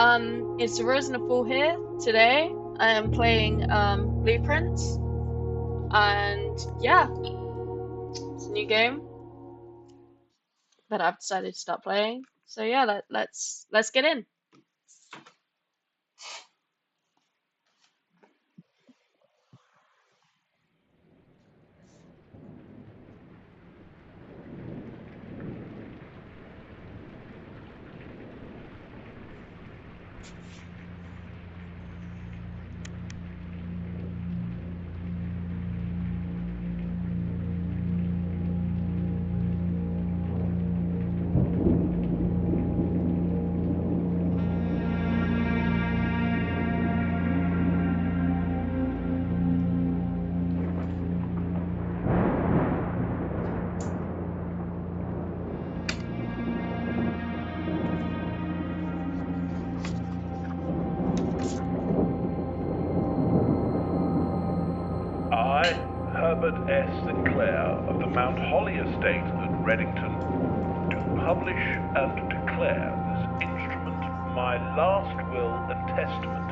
It's TheRoseandTheFall here. Today I am playing Blueprints, and yeah, it's a new game that I've decided to start playing. So yeah, let's get in. I, Herbert S. Sinclair of the Mount Holly Estate at Reddington, do publish and declare this instrument my last will and testament,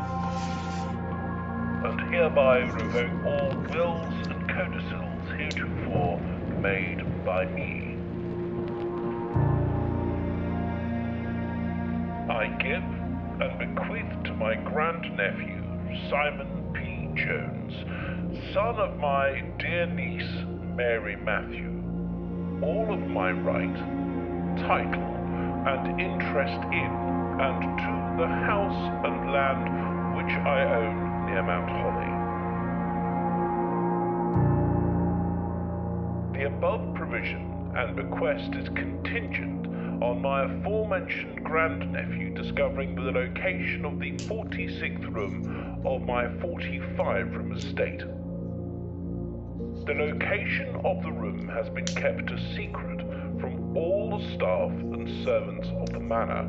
and hereby revoke all wills and codicils heretofore made by me. I give and bequeath to my grandnephew, Simon P. Jones, son of my dear niece, Mary Matthew, all of my right, title, and interest in and to the house and land which I own near Mount Holly. The above provision and bequest is contingent on my aforementioned grandnephew discovering the location of the 46th room of my 45-room estate. The location of the room has been kept a secret from all the staff and servants of the manor,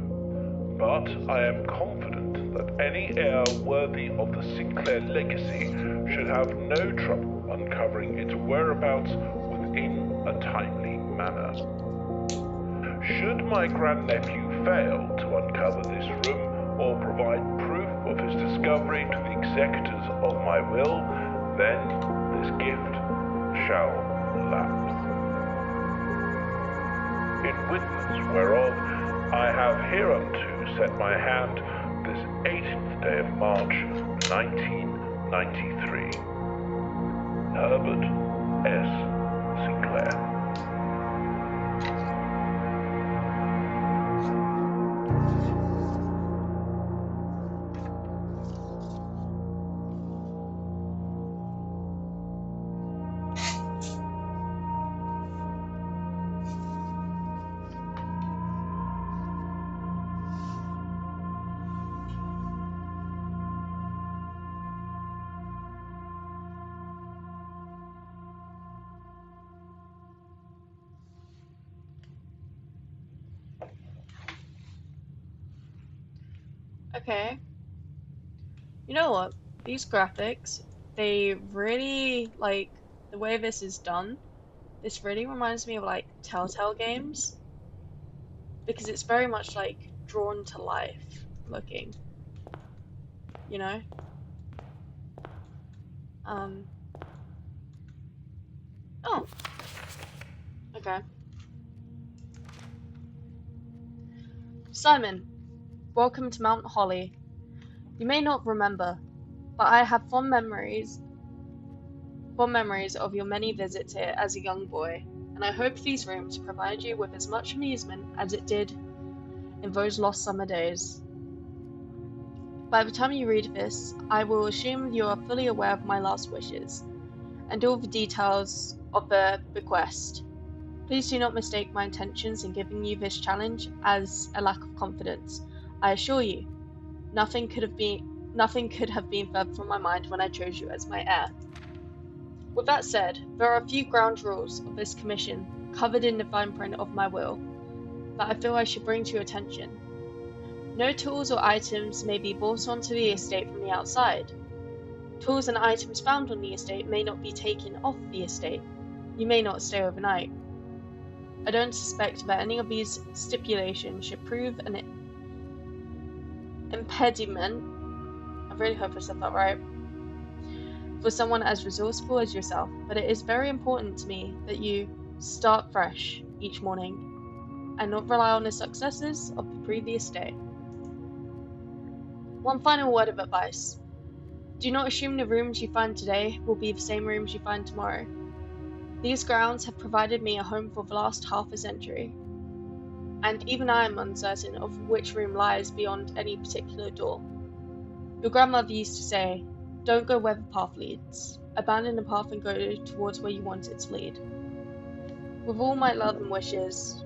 but I am confident that any heir worthy of the Sinclair legacy should have no trouble uncovering its whereabouts within a timely manner. Should my grandnephew fail to uncover this room or provide proof of his discovery to the executors of my will, then this gift shall lapse. In witness whereof I have hereunto set my hand this 18th day of March, 1993. Herbert S. Sinclair. Okay, you know what? These graphics, they really like the way this is done. This really reminds me of like Telltale games because it's very much like drawn to life looking, you know? Um, oh, okay. Simon, welcome to Mount Holly. You may not remember, but I have fond memories of your many visits here as a young boy, and I hope these rooms provide you with as much amusement as it did in those lost summer days. By the time you read this, I will assume you are fully aware of my last wishes, and all the details of the bequest. Please do not mistake my intentions in giving you this challenge as a lack of confidence. I assure you, nothing could have been further from my mind when I chose you as my heir. With that said, there are a few ground rules of this commission covered in the fine print of my will that I feel I should bring to your attention. No tools or items may be brought onto the estate from the outside. Tools and items found on the estate may not be taken off the estate. You may not stay overnight. I don't suspect that any of these stipulations should prove impediment, I really hope I said that right, for someone as resourceful as yourself, but it is very important to me that you start fresh each morning and not rely on the successes of the previous day. One final word of advice. Do not assume the rooms you find today will be the same rooms you find tomorrow. These grounds have provided me a home for the last half a century, and even I am uncertain of which room lies beyond any particular door. Your grandmother used to say, "Don't go where the path leads. Abandon the path and go towards where you want it to lead." With all my love and wishes,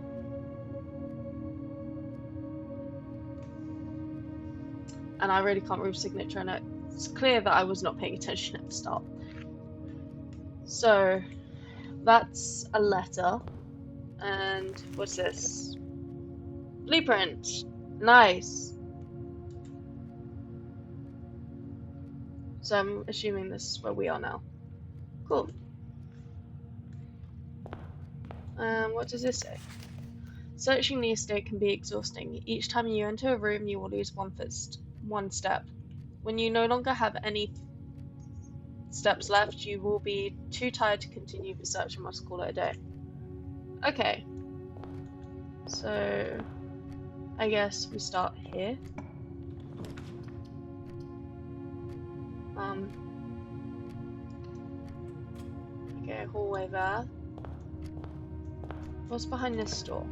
and I really can't read signature, and it's clear that I was not paying attention at the start. So, that's a letter. And what's this? Blueprint. Nice. So I'm assuming this is where we are now. Cool. What does this say? Searching the estate can be exhausting. Each time you enter a room, you will lose one step. When you no longer have any steps left, you will be too tired to continue the search and must call it a day. Okay. So, I guess we start here. Okay, hallway there. What's behind this door?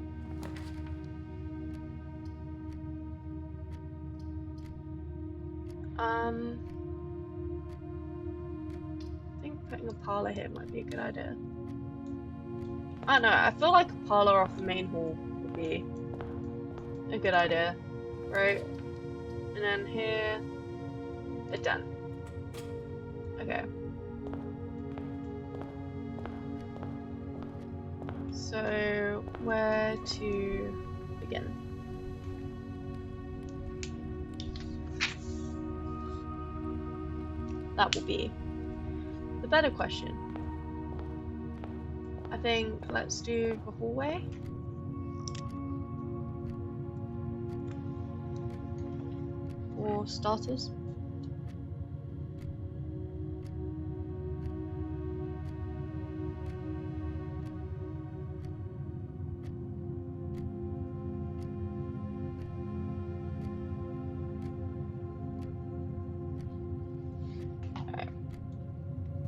I think putting a parlor here might be a good idea. I don't know, I feel like a parlor off the main hall would be a good idea, right? And then here, a den. Okay. So, where to begin? That will be the better question. I think let's do the hallway. For starters.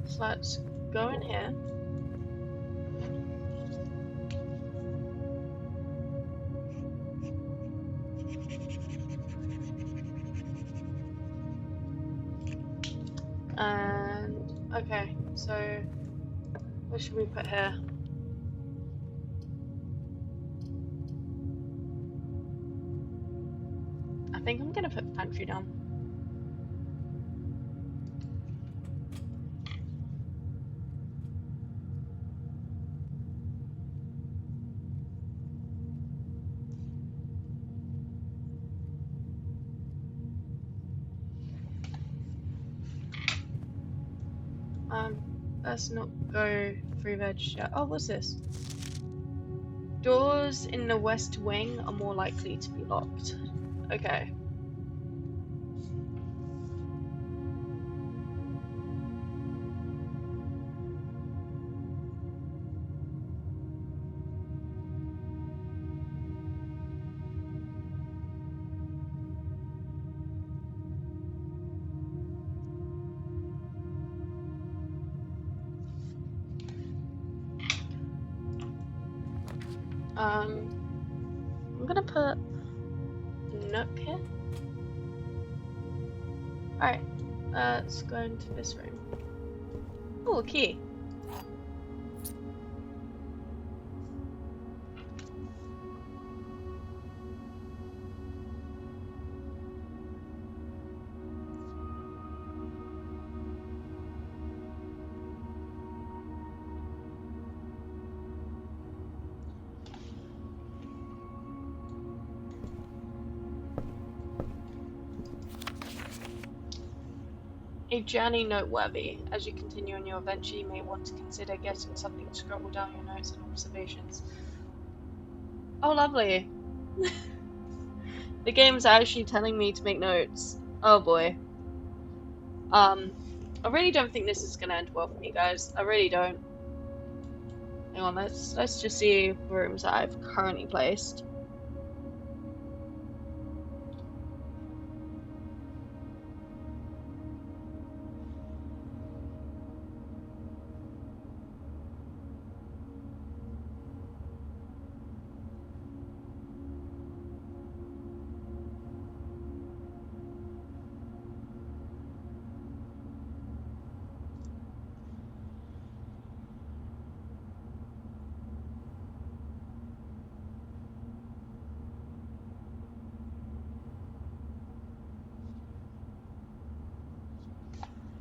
So let's go in here. And okay, so what should we put here? I think I'm gonna put the pantry down. Let's not go free veg yet. Oh, what's this? Doors in the west wing are more likely to be locked. Okay. I'm gonna put a nook here. Alright, let's go into this room. Oh, a key. A journey noteworthy. As you continue on your adventure, you may want to consider getting something to scribble down your notes and observations. Oh, lovely. The game's actually telling me to make notes. Oh boy. I really don't think this is gonna end well for me, guys. I really don't. Hang on, let's just see rooms that I've currently placed.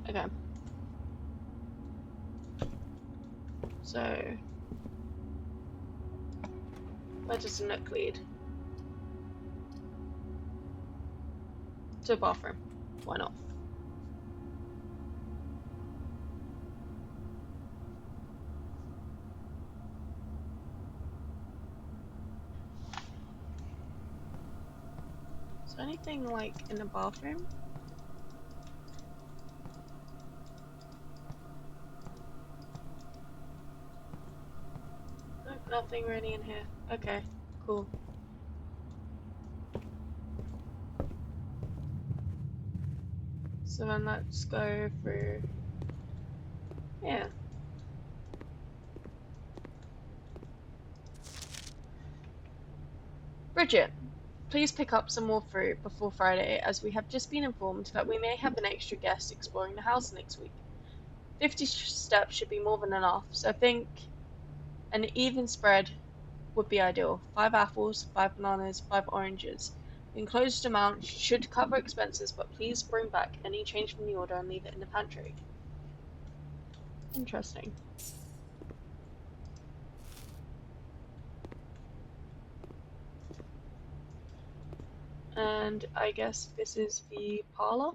Okay. So, where does the nook lead? To a bathroom. Why not? Is there anything like in the bathroom? Nope, nothing really in here. Okay, cool. So then let's go through. Yeah. Bridget, please pick up some more fruit before Friday, as we have just been informed that we may have an extra guest exploring the house next week. 50 steps should be more than enough, so I think an even spread would be ideal. 5 apples, 5 bananas, 5 oranges. The enclosed amount should cover expenses, but please bring back any change from the order and leave it in the pantry. Interesting. And I guess this is the parlor?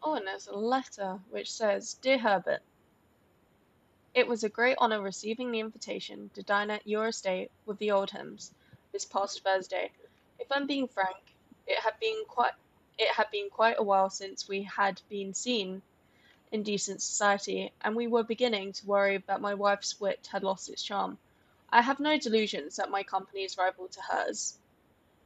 Oh, and there's a letter which says, Dear Herbert, it was a great honor receiving the invitation to dine at your estate with the Oldhams this past Thursday. If I'm being frank, it had been quite a while since we had been seen in decent society, and we were beginning to worry that my wife's wit had lost its charm. I have no delusions that my company is rival to hers.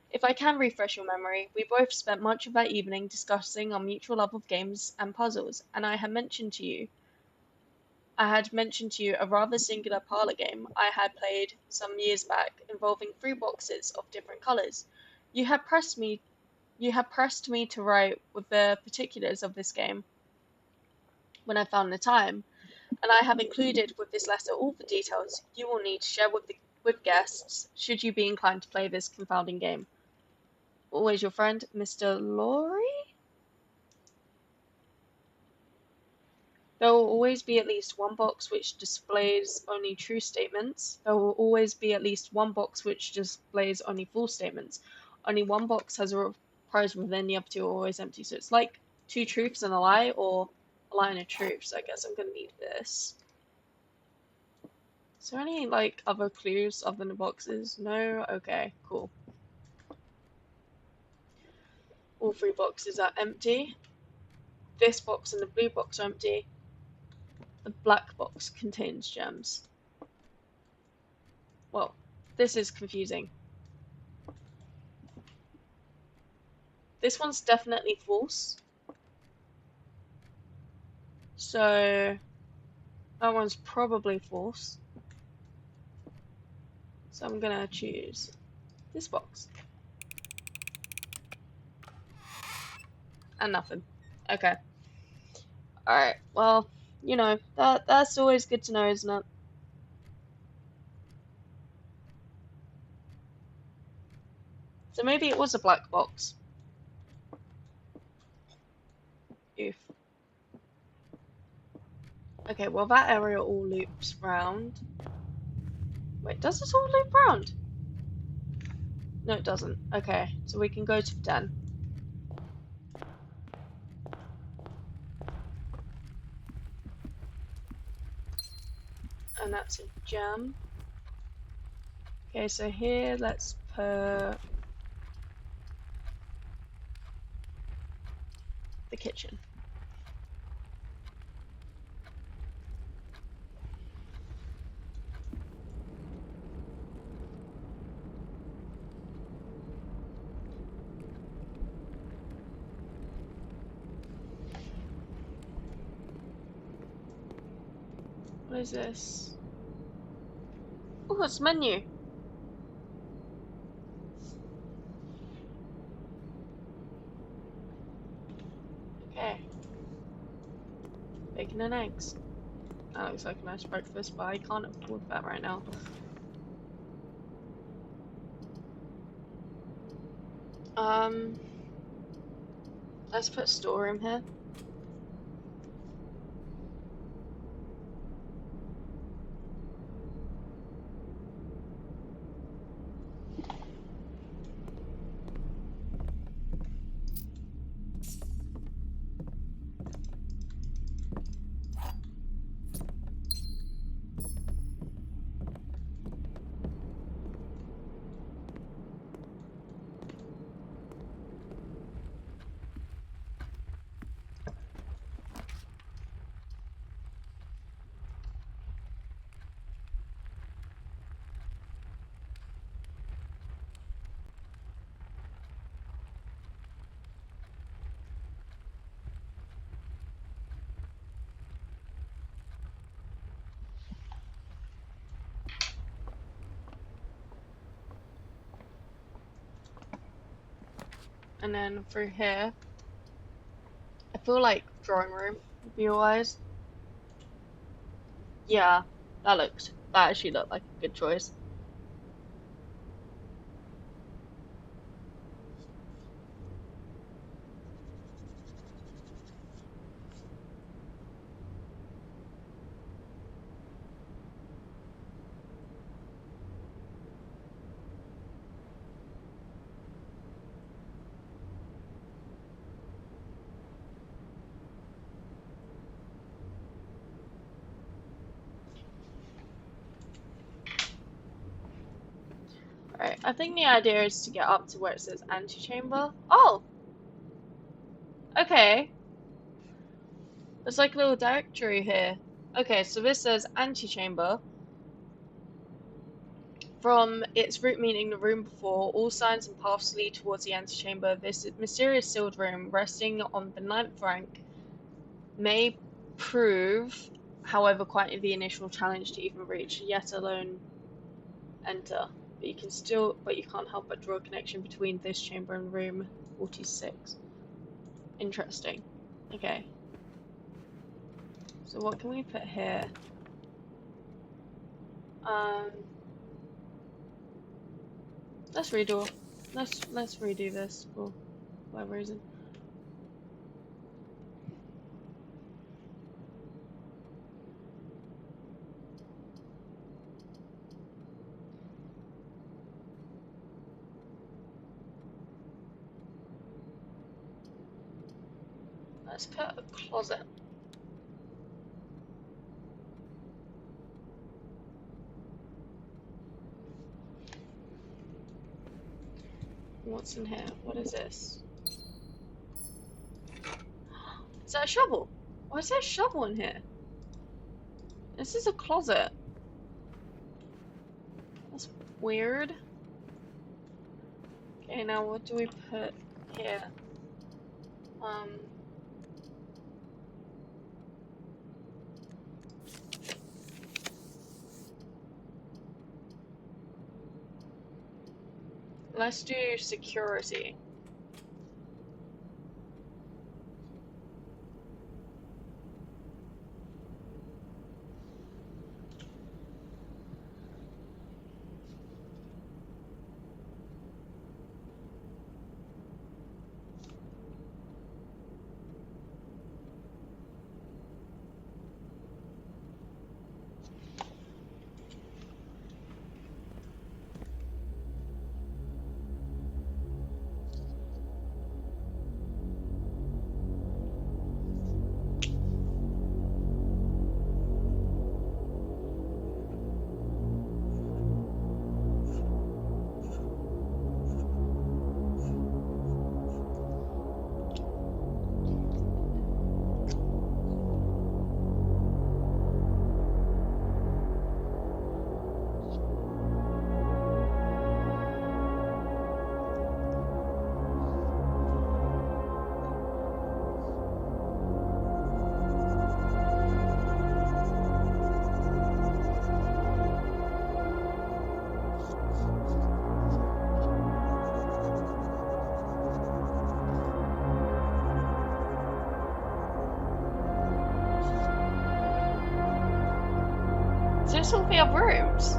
If I can refresh your memory, we both spent much of that evening discussing our mutual love of games and puzzles, and I had mentioned to you a rather singular parlor game I had played some years back, involving 3 boxes of different colours. You had pressed me to write with the particulars of this game when I found the time, and I have included with this letter all the details you will need to share with guests, should you be inclined to play this confounding game. Always your friend, Mr. Laurie? There will always be at least one box which displays only true statements. There will always be at least one box which displays only false statements. Only one box has a prize within, the other 2 are always empty. So it's like 2 truths and a lie, or a lie and a truth. So I guess I'm going to need this. Is there any, like, other clues other than the boxes? No? Okay, cool. All 3 boxes are empty. This box and the blue box are empty. The black box contains gems. Well, this is confusing. This one's definitely false. So that one's probably false. So I'm gonna choose this box. And nothing. Okay. Alright, well, you know, that's always good to know, isn't it? So maybe it was a black box. Oof. Okay, well that area all loops round. Wait, does this all loop round? No, it doesn't. Okay, so we can go to the den. And that's a gem. Okay, so here let's put the kitchen. What is this? Oh, it's menu. Okay. Bacon and eggs. That looks like a nice breakfast, but I can't afford that right now. Let's put a storeroom here. And then through here, I feel like drawing room would be wise. Yeah, that actually looked like a good choice. Alright, I think the idea is to get up to where it says antechamber. Oh! Okay. There's like a little directory here. Okay, so this says antechamber. From its root meaning, the room before, all signs and paths lead towards the antechamber. This mysterious sealed room, resting on the 9th rank, may prove, however, quite the initial challenge to even reach, yet alone enter. But you can't help but draw a connection between this chamber and room 46. Interesting. Okay. So what can we put here? Let's redo. Let's redo this for whatever reason. Let's put a closet. What's in here? What is this? Is that a shovel? Why is there a shovel in here? This is a closet. That's weird. Okay, now what do we put here? Let's do security. this all the other rooms?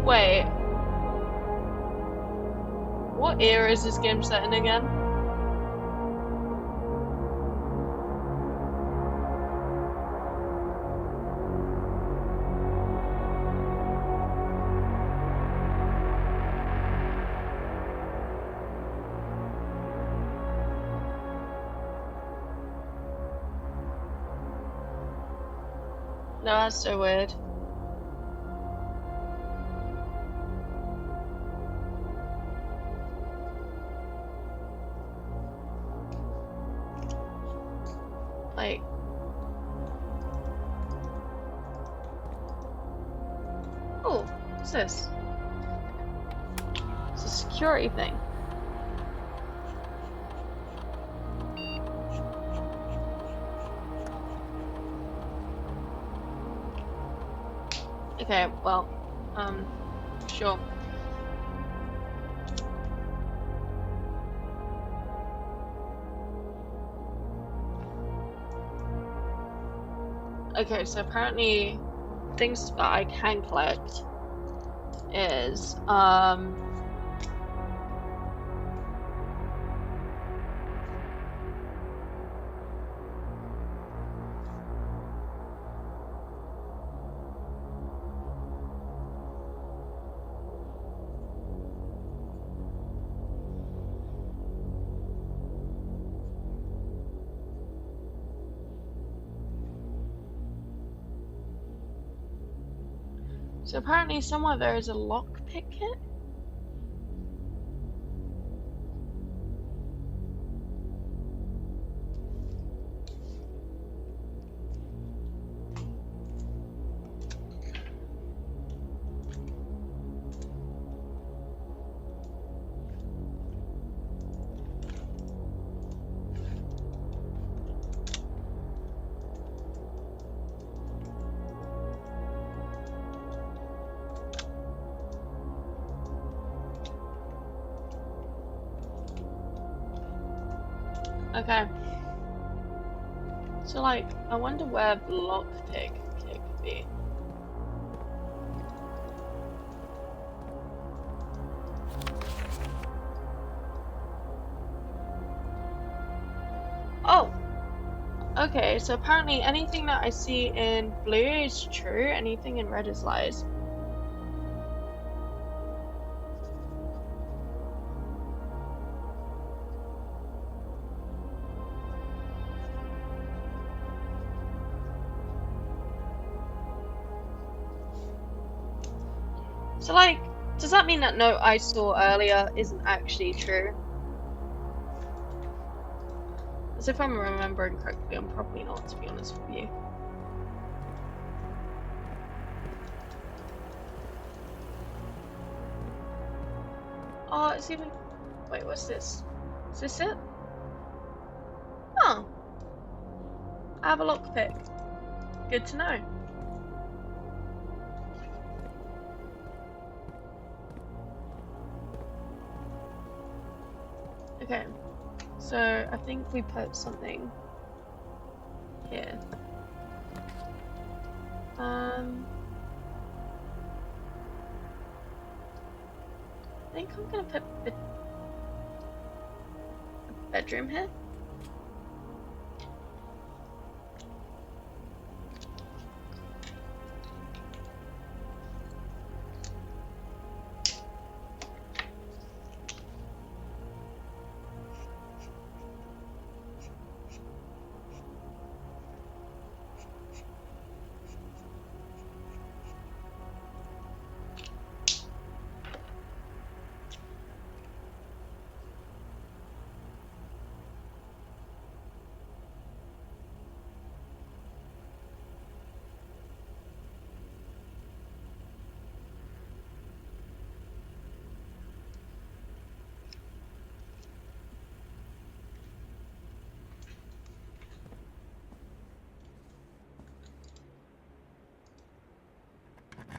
Wait. What era is this game set in again? No, that's so weird. Like, oh, what's this? It's a security thing. Okay, well, sure. Okay, so apparently things that I can collect is, so apparently somewhere there is a lockpick kit. Okay. So, like, I wonder where the lockpick kit could be. Oh! Okay, so apparently anything that I see in blue is true, anything in red is lies. So, like, does that mean that note I saw earlier isn't actually true? As if I'm remembering correctly, I'm probably not, to be honest with you. Oh, it's even... Wait, what's this? Is this it? Oh. I have a lockpick. Good to know. Okay. So, I think we put something here. I think I'm gonna put a bedroom here.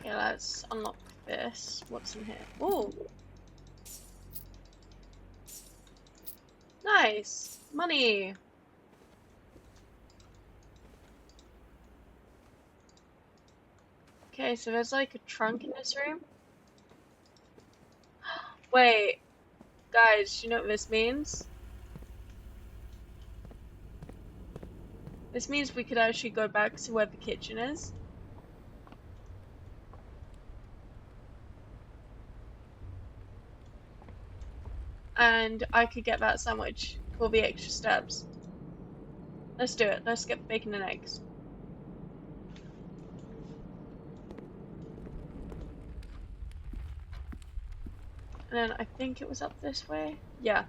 Okay, let's unlock this. What's in here? Oh, nice! Money! Okay, so there's like a trunk in this room. Wait, guys, you know what this means? This means we could actually go back to where the kitchen is. And I could get that sandwich for the extra steps. Let's do it. Let's get bacon and eggs. And then I think it was up this way. Yeah.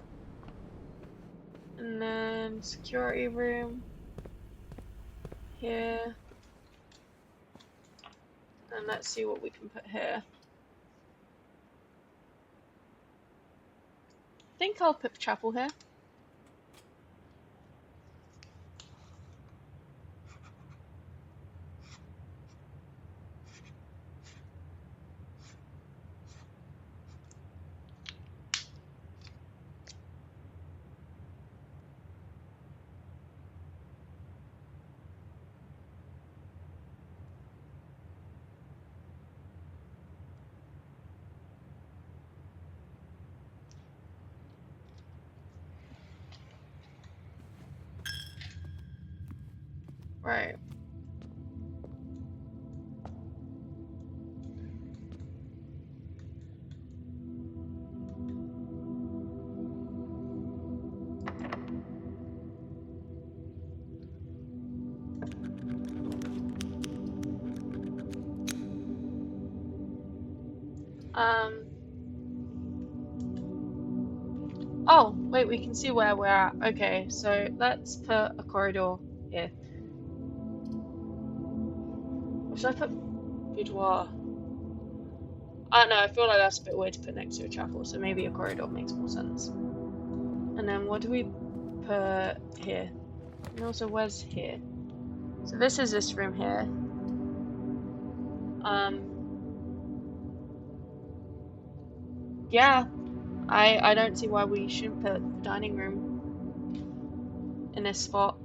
And then security room. Here. And let's see what we can put here. I think I'll put the chapel here. Right. Oh, wait, we can see where we're at. Okay, so let's put a corridor here. Or should I put boudoir? I don't know, I feel like that's a bit weird to put next to a chapel, so maybe a corridor makes more sense. And then what do we put here? And also, where's here? So this is this room here. Yeah, I don't see why we shouldn't put the dining room in this spot.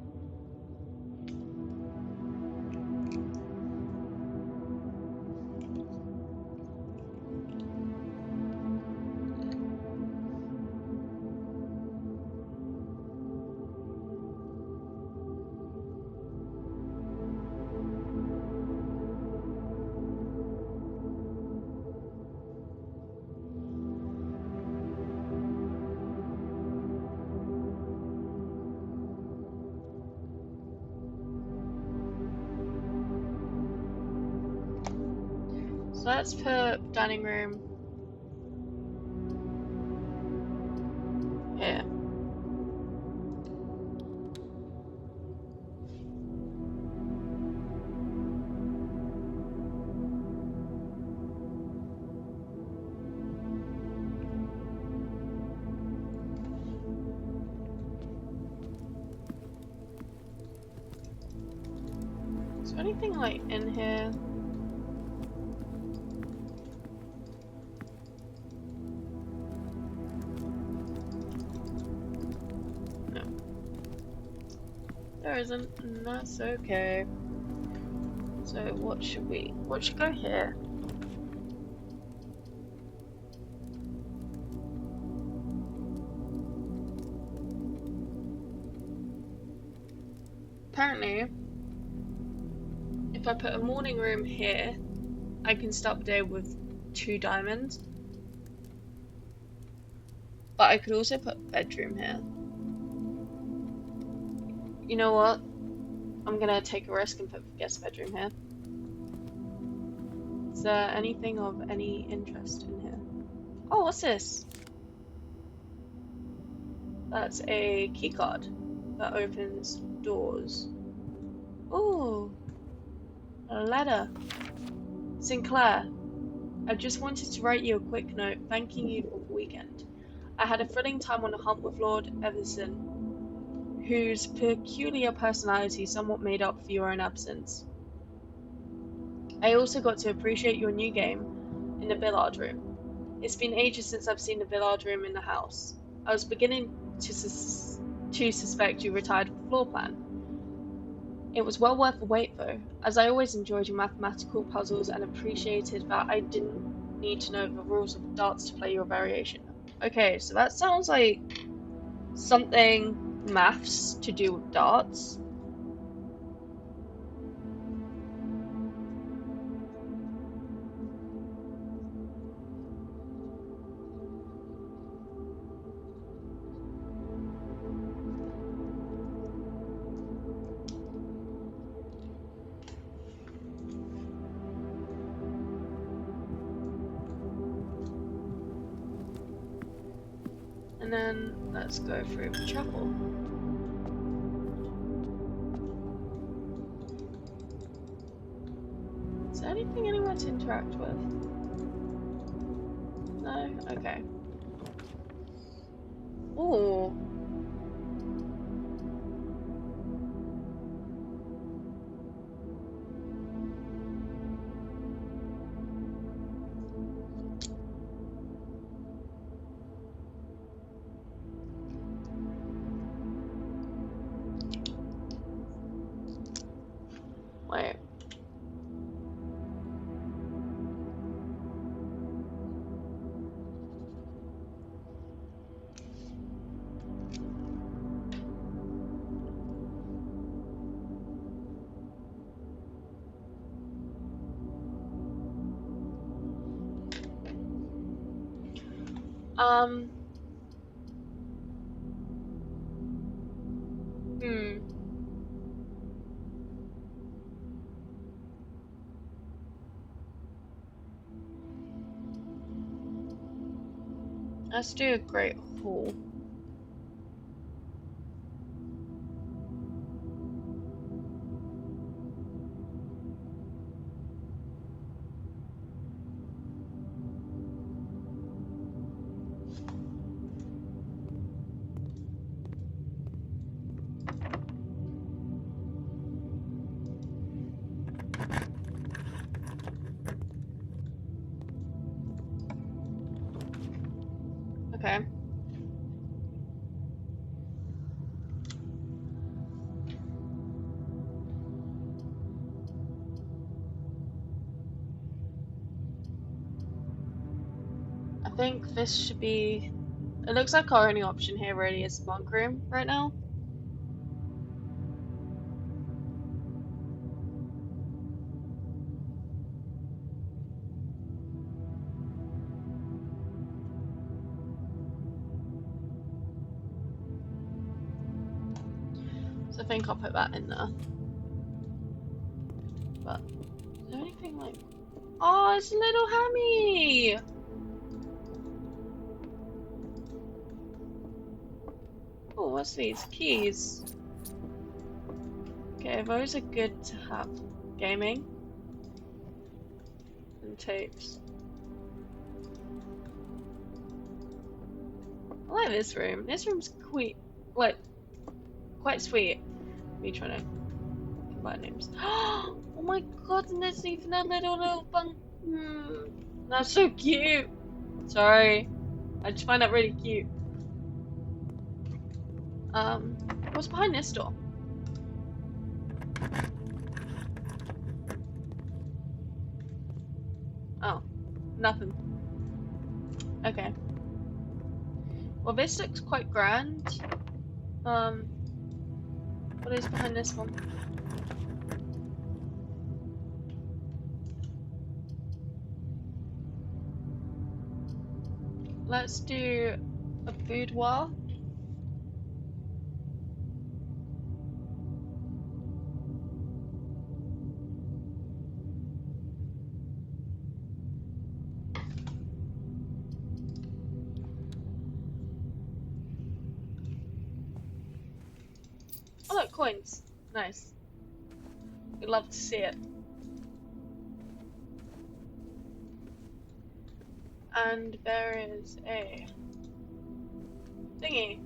So let's put dining room here. Is there anything like in here? There isn't, and that's okay. So what should go here? Apparently, if I put a morning room here, I can start the day with 2 diamonds. But I could also put a bedroom here. You know what? I'm gonna take a risk and put the guest bedroom here. Is there anything of any interest in here? Oh, what's this? That's a keycard that opens doors. Ooh, a letter. Sinclair, I just wanted to write you a quick note thanking you for the weekend. I had a thrilling time on a hunt with Lord Everson, whose peculiar personality somewhat made up for your own absence. I also got to appreciate your new game in the billiard room. It's been ages since I've seen the billiard room in the house. I was beginning to suspect you retired with the floor plan. It was well worth the wait though, as I always enjoyed your mathematical puzzles and appreciated that I didn't need to know the rules of darts to play your variation. Okay, so that sounds like something maths to do with darts. And then let's go through the chapel. Is there anything anywhere to interact with? No? Okay. Ooh. Wait. Hmm. Let's do a great hall. Okay. I think this should be... It looks like our only option here really is the monk room right now. So I think I'll put that in there. But is there anything like... Oh, it's little Hammy! Oh, what's these? Keys. Okay, those are good to have. Gaming. And tapes. I like this room. This room's quite sweet. Me trying to combine names. Oh my god, and there's even a little bunk. That's so cute. Sorry. I just find that really cute. What's behind this door? Oh, nothing. Okay. Well, this looks quite grand. What is behind this one? Let's do a boudoir. Oh look, coins. Nice. We'd love to see it. And there is a thingy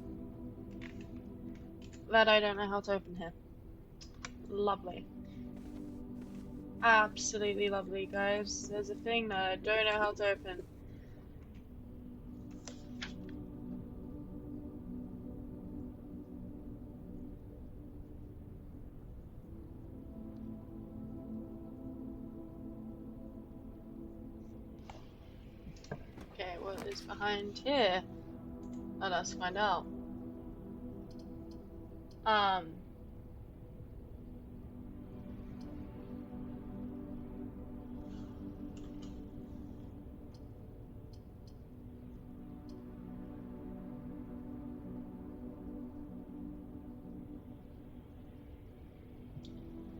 that I don't know how to open here. Lovely. absolutely lovely, guys. There's a thing that I don't know how to open. Okay, what is behind here? Let us find out.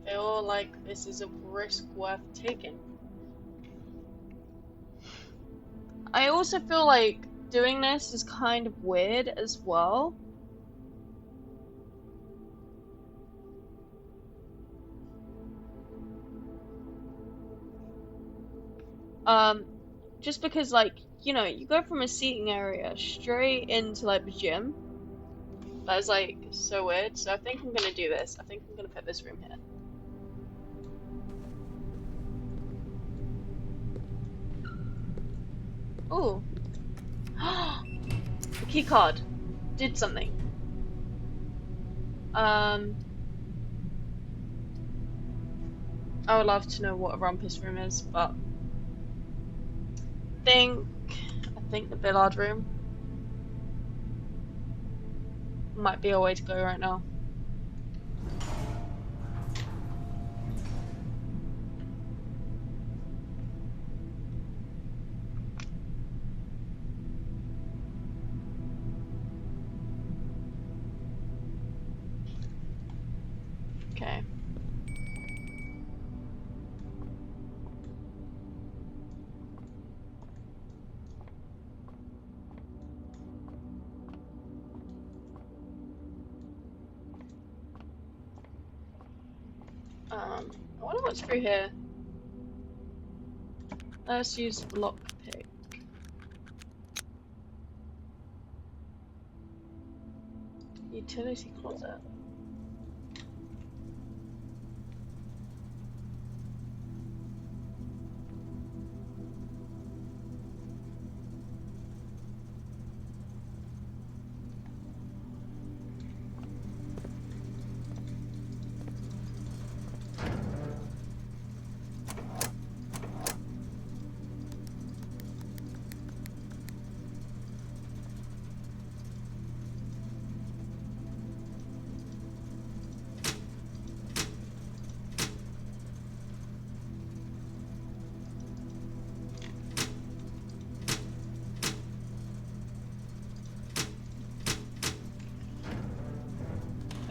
Feel like this is a risk worth taking. I also feel like doing this is kind of weird as well. Just because, like, you know, you go from a seating area straight into like the gym. That is like so weird. So I think I'm gonna do this. I think I'm gonna put this room here. Ooh. The key card did something. I would love to know what a rumpus room is, but I think the billiard room might be a way to go right now. Okay. I wonder what's through here. Let's use lockpick. Utility closet.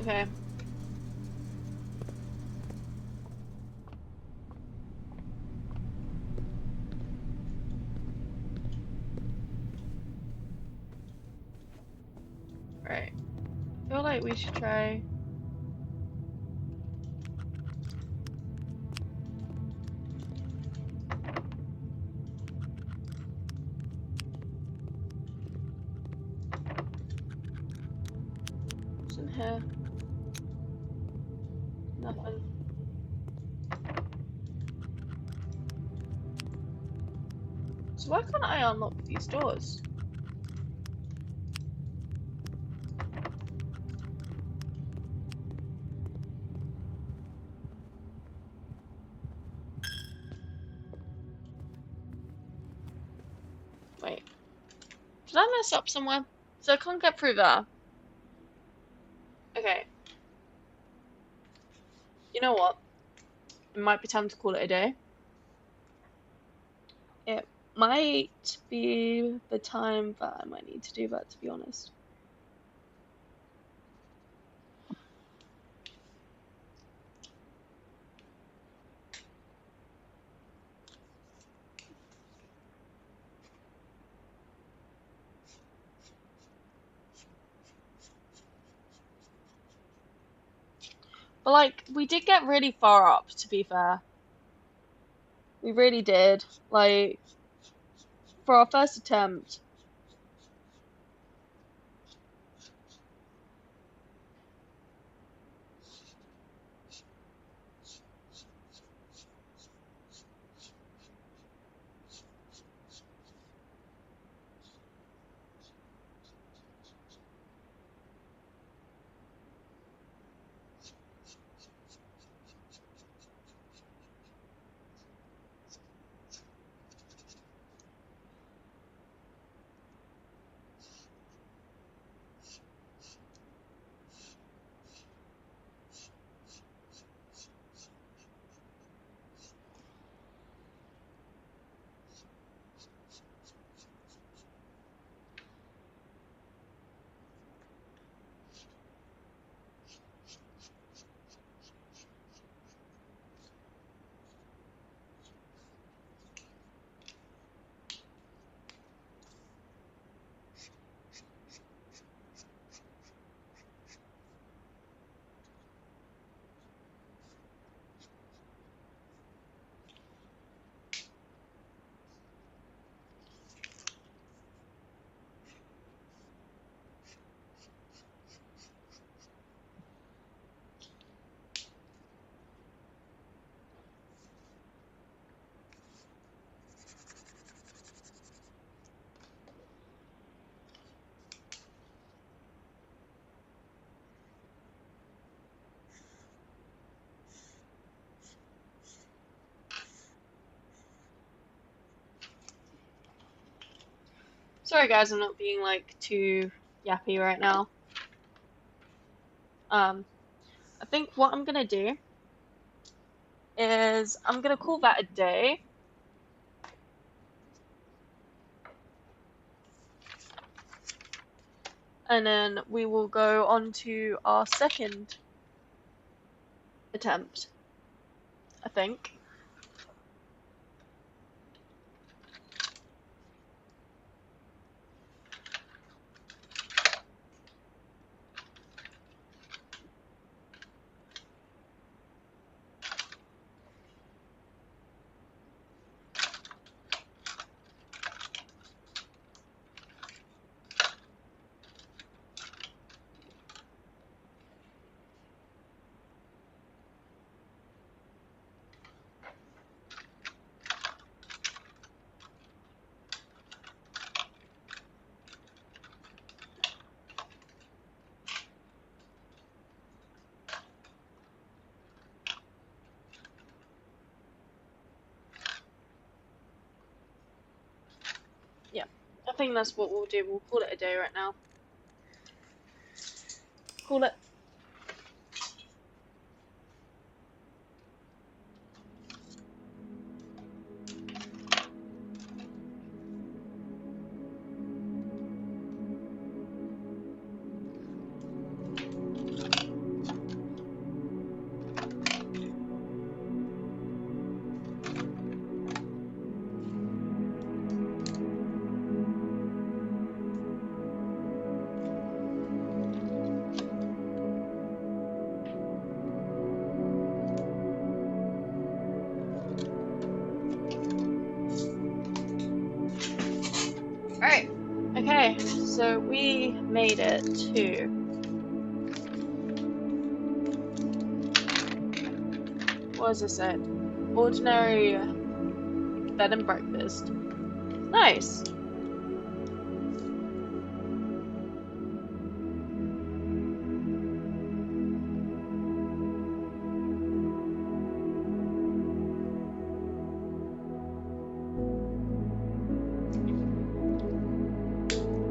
Okay. Right. I feel like we should try. What's in here? Nothing. So why can't I unlock these doors? Wait. Did I mess up somewhere? So I can't get through there. Okay. You know what? It might be time to call it a day. It might be the time that I might need to do that, to be honest. But, like, we did get really far up, to be fair. We really did. Like, for our first attempt. Sorry guys, I'm not being like too yappy right now. I think what I'm gonna do is I'm gonna call that a day. And then we will go on to our second attempt, I think. Yeah, I think that's what we'll do. We'll call it a day right now. Call it. Alright, okay, so we made it to what was this at? Ordinary bed and breakfast. Nice.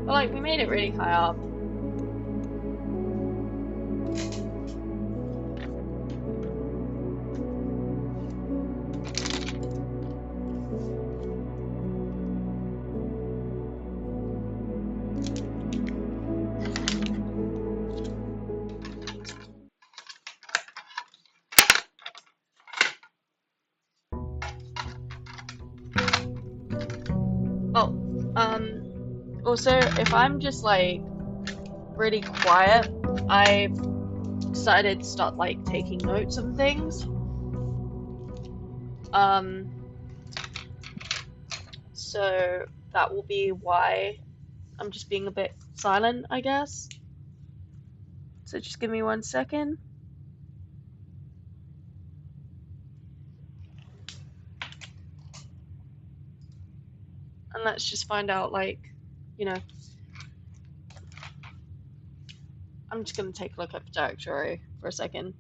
But like we made it really high up. Oh, also if I'm just like really quiet, I decided to start like taking notes and things. So that will be why I'm just being a bit silent, I guess. So just give me 1 second. And let's just find out, like, you know, I'm just gonna take a look at the directory for a second.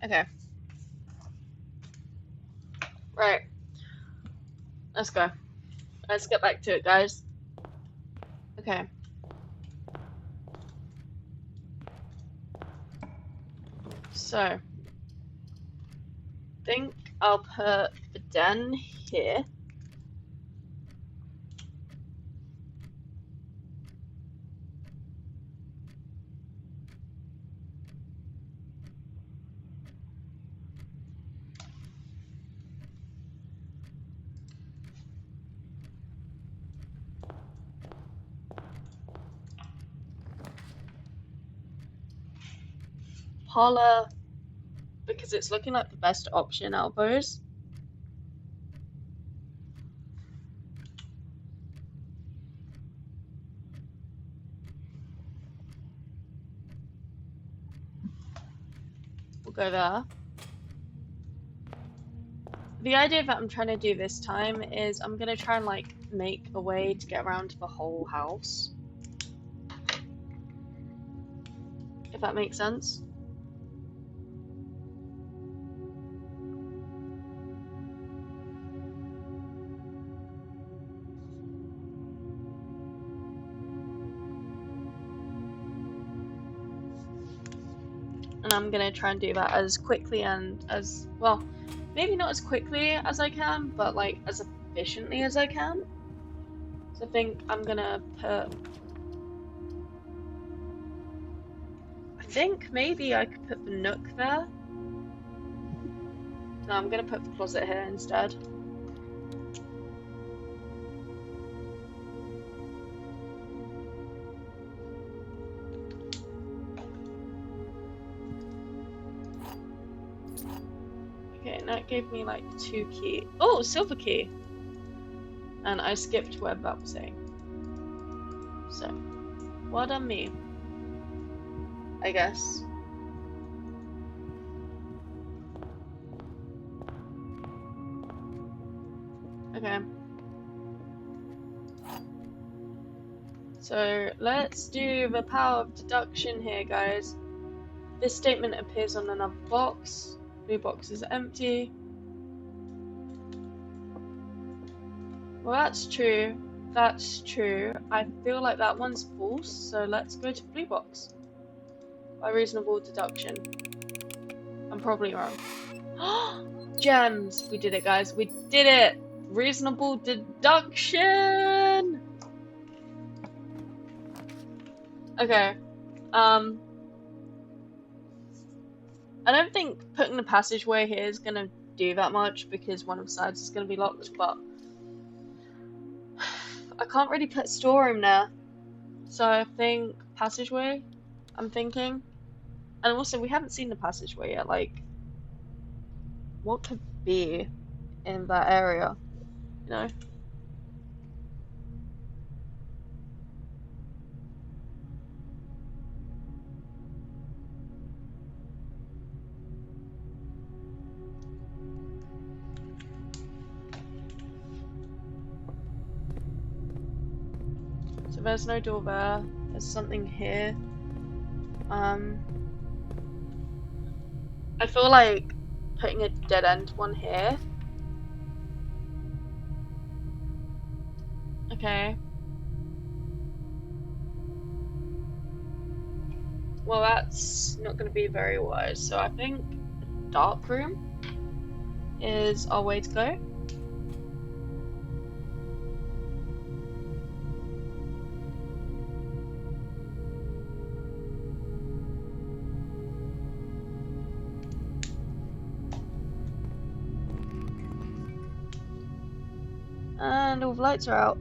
Okay. Right. Let's go. Let's get back to it, guys. Okay. So, I think I'll put the den here. Parlor, because it's looking like the best option out of those. We'll go there. The idea that I'm trying to do this time is I'm gonna try and like make a way to get around the whole house. If that makes sense. And I'm gonna try and do that as quickly and as, well, maybe not as quickly as I can, but like as efficiently as I can. So I think I'm gonna put, I think maybe I could put the nook there. No, I'm gonna put the closet here instead. Okay, and that gave me like 2 key. Oh, silver key! And I skipped whatever that was saying. So, well done me. I guess. Okay. So, let's do the power of deduction here, guys. This statement appears on another box. Blue box is empty. Well, that's true. That's true. I feel like that one's false, so let's go to blue box. By reasonable deduction. I'm probably wrong. Gems! We did it, guys. We did it! Reasonable deduction! Okay. I don't think putting the passageway here is gonna do that much because one of the sides is gonna be locked, but I can't really put storeroom there. So I think passageway, I'm thinking. And also, we haven't seen the passageway yet. Like, what could be in that area? You know? So there's no door there. There's something here. I feel like putting a dead end one here. Okay. Well, that's not going to be very wise. So I think a dark room is our way to go. And all the lights are out.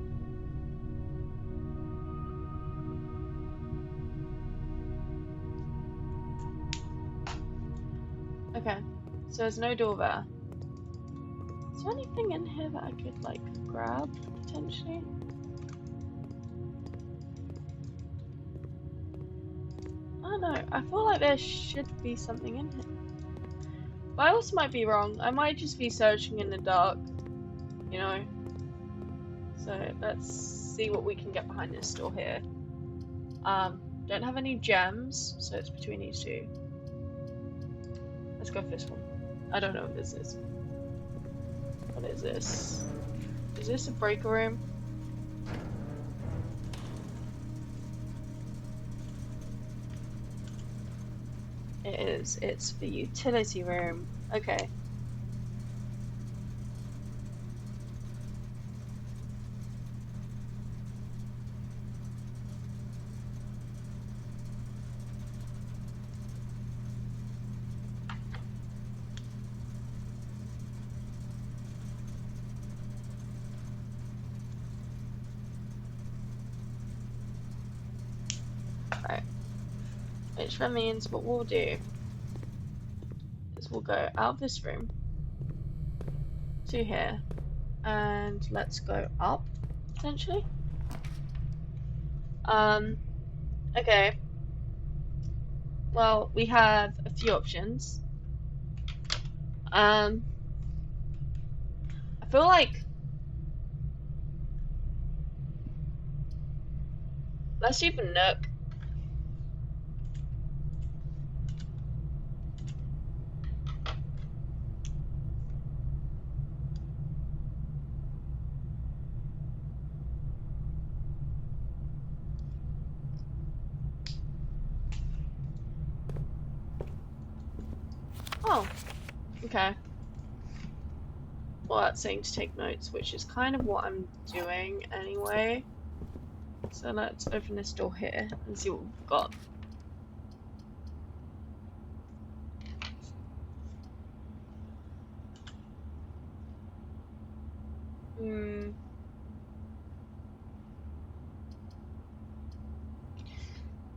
Okay, so there's no door there. Is there anything in here that I could, like, grab, potentially? I don't know, I feel like there should be something in here. But I also might be wrong. I might just be searching in the dark, you know? So let's see what we can get behind this door here. Don't have any gems, so it's between these two. Let's go for this one. I don't know what this is. What is this? Is this a breaker room? It is. It's the utility room. Okay. Right. Which that means what we'll do is we'll go out of this room to here and let's go up potentially. Okay. Well, we have a few options. I feel like let's even look. Oh, okay. Well, that's saying to take notes, which is kind of what I'm doing anyway. So let's open this door here and see what we've got.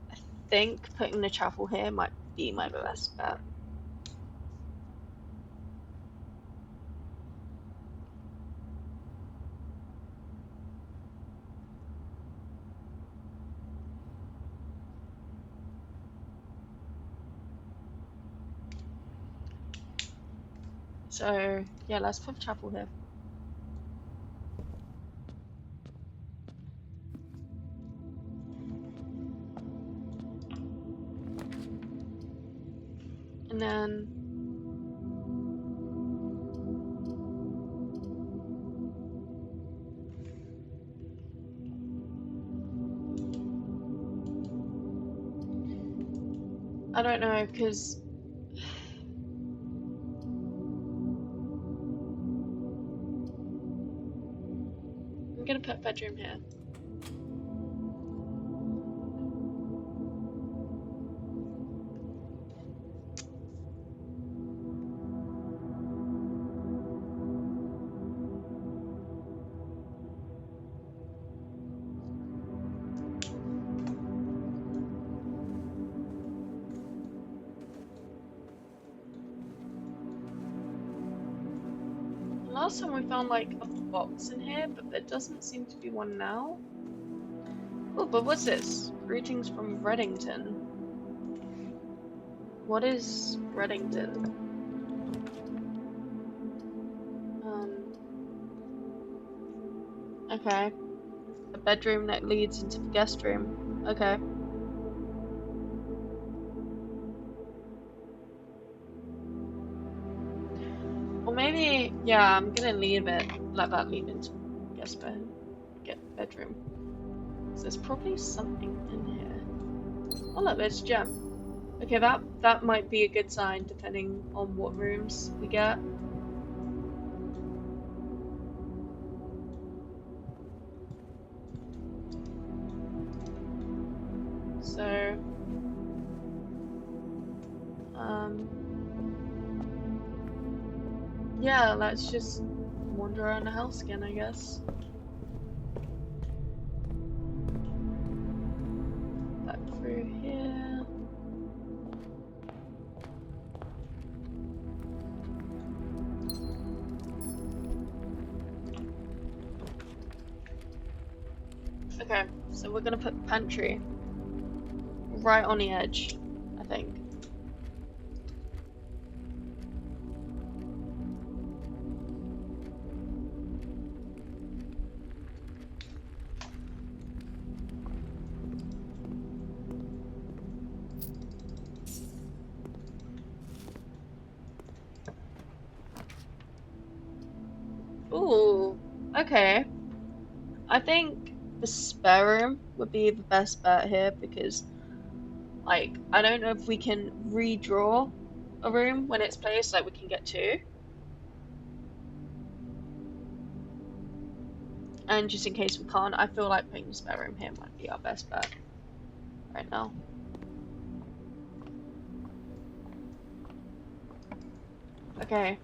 I think putting the chapel here might be my best bet. So yeah, let's put the chapel here. And then I don't know, because I'm gonna put bedroom here. Last time we found like a box in here, but there doesn't seem to be one now. Oh, but what's this? Greetings from Reddington. What is Reddington? Okay. A bedroom that leads into the guest room. Okay. Or maybe, yeah, I'm gonna leave it, let that lead into guest bedroom. So there's probably something in here. Oh look, there's a gem. Okay, that might be a good sign depending on what rooms we get. So, yeah, let's just wander around the house again, I guess. Back through here. Okay, so we're gonna put pantry right on the edge, I think. Okay, I think the spare room would be the best bet here because, like, I don't know if we can redraw a room when it's placed, like we can get two. And just in case we can't, I feel like putting the spare room here might be our best bet right now. Okay.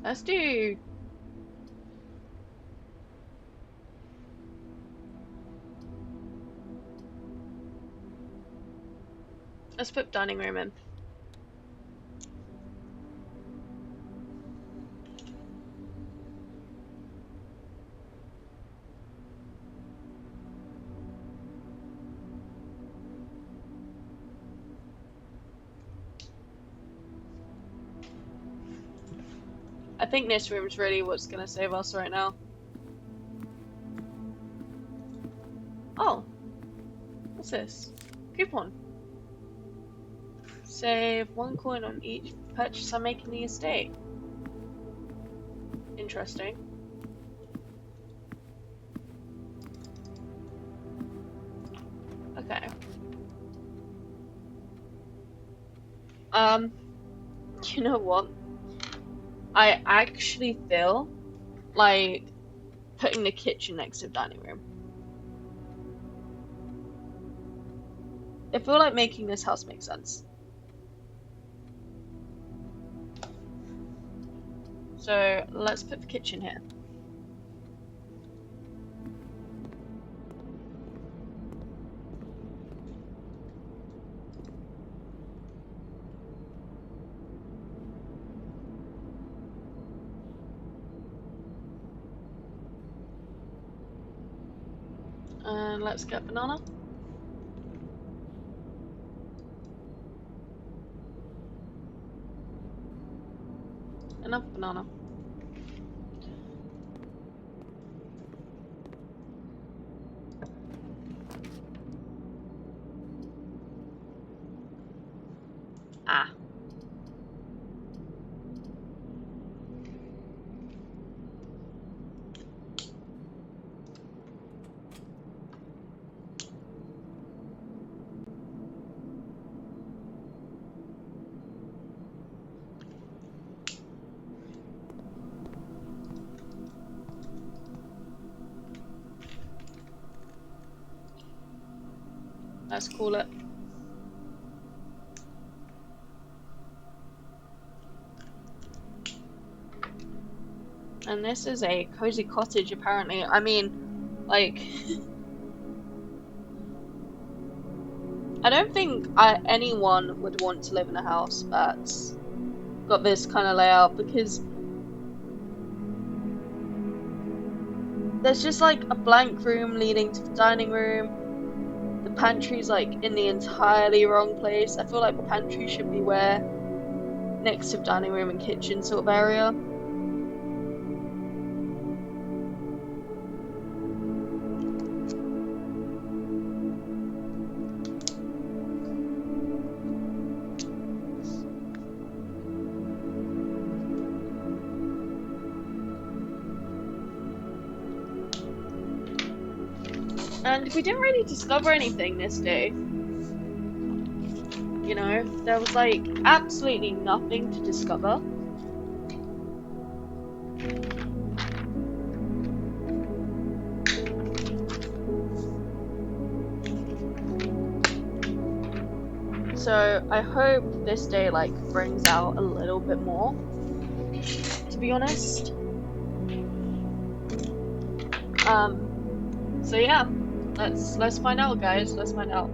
Let's do. Let's put dining room in. I think this room's really what's gonna save us right now. Oh, what's this? Coupon. Save 1 coin on each purchase I make in the estate. Interesting. Okay. You know what? I actually feel like putting the kitchen next to the dining room. I feel like making this house make sense. So let's put the kitchen here. And let's get banana. Enough banana. Ah. Let's call it. And this is a cozy cottage, apparently. I mean, like, I don't think anyone would want to live in a house that's got this kind of layout because there's just like a blank room leading to the dining room. The pantry's like in the entirely wrong place. I feel like the pantry should be where next to the dining room and kitchen sort of area. And we didn't really discover anything this day. You know, there was like absolutely nothing to discover. So I hope this day like brings out a little bit more, to be honest. So yeah, let's find out, guys. Let's find out.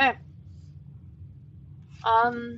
Okay. Um.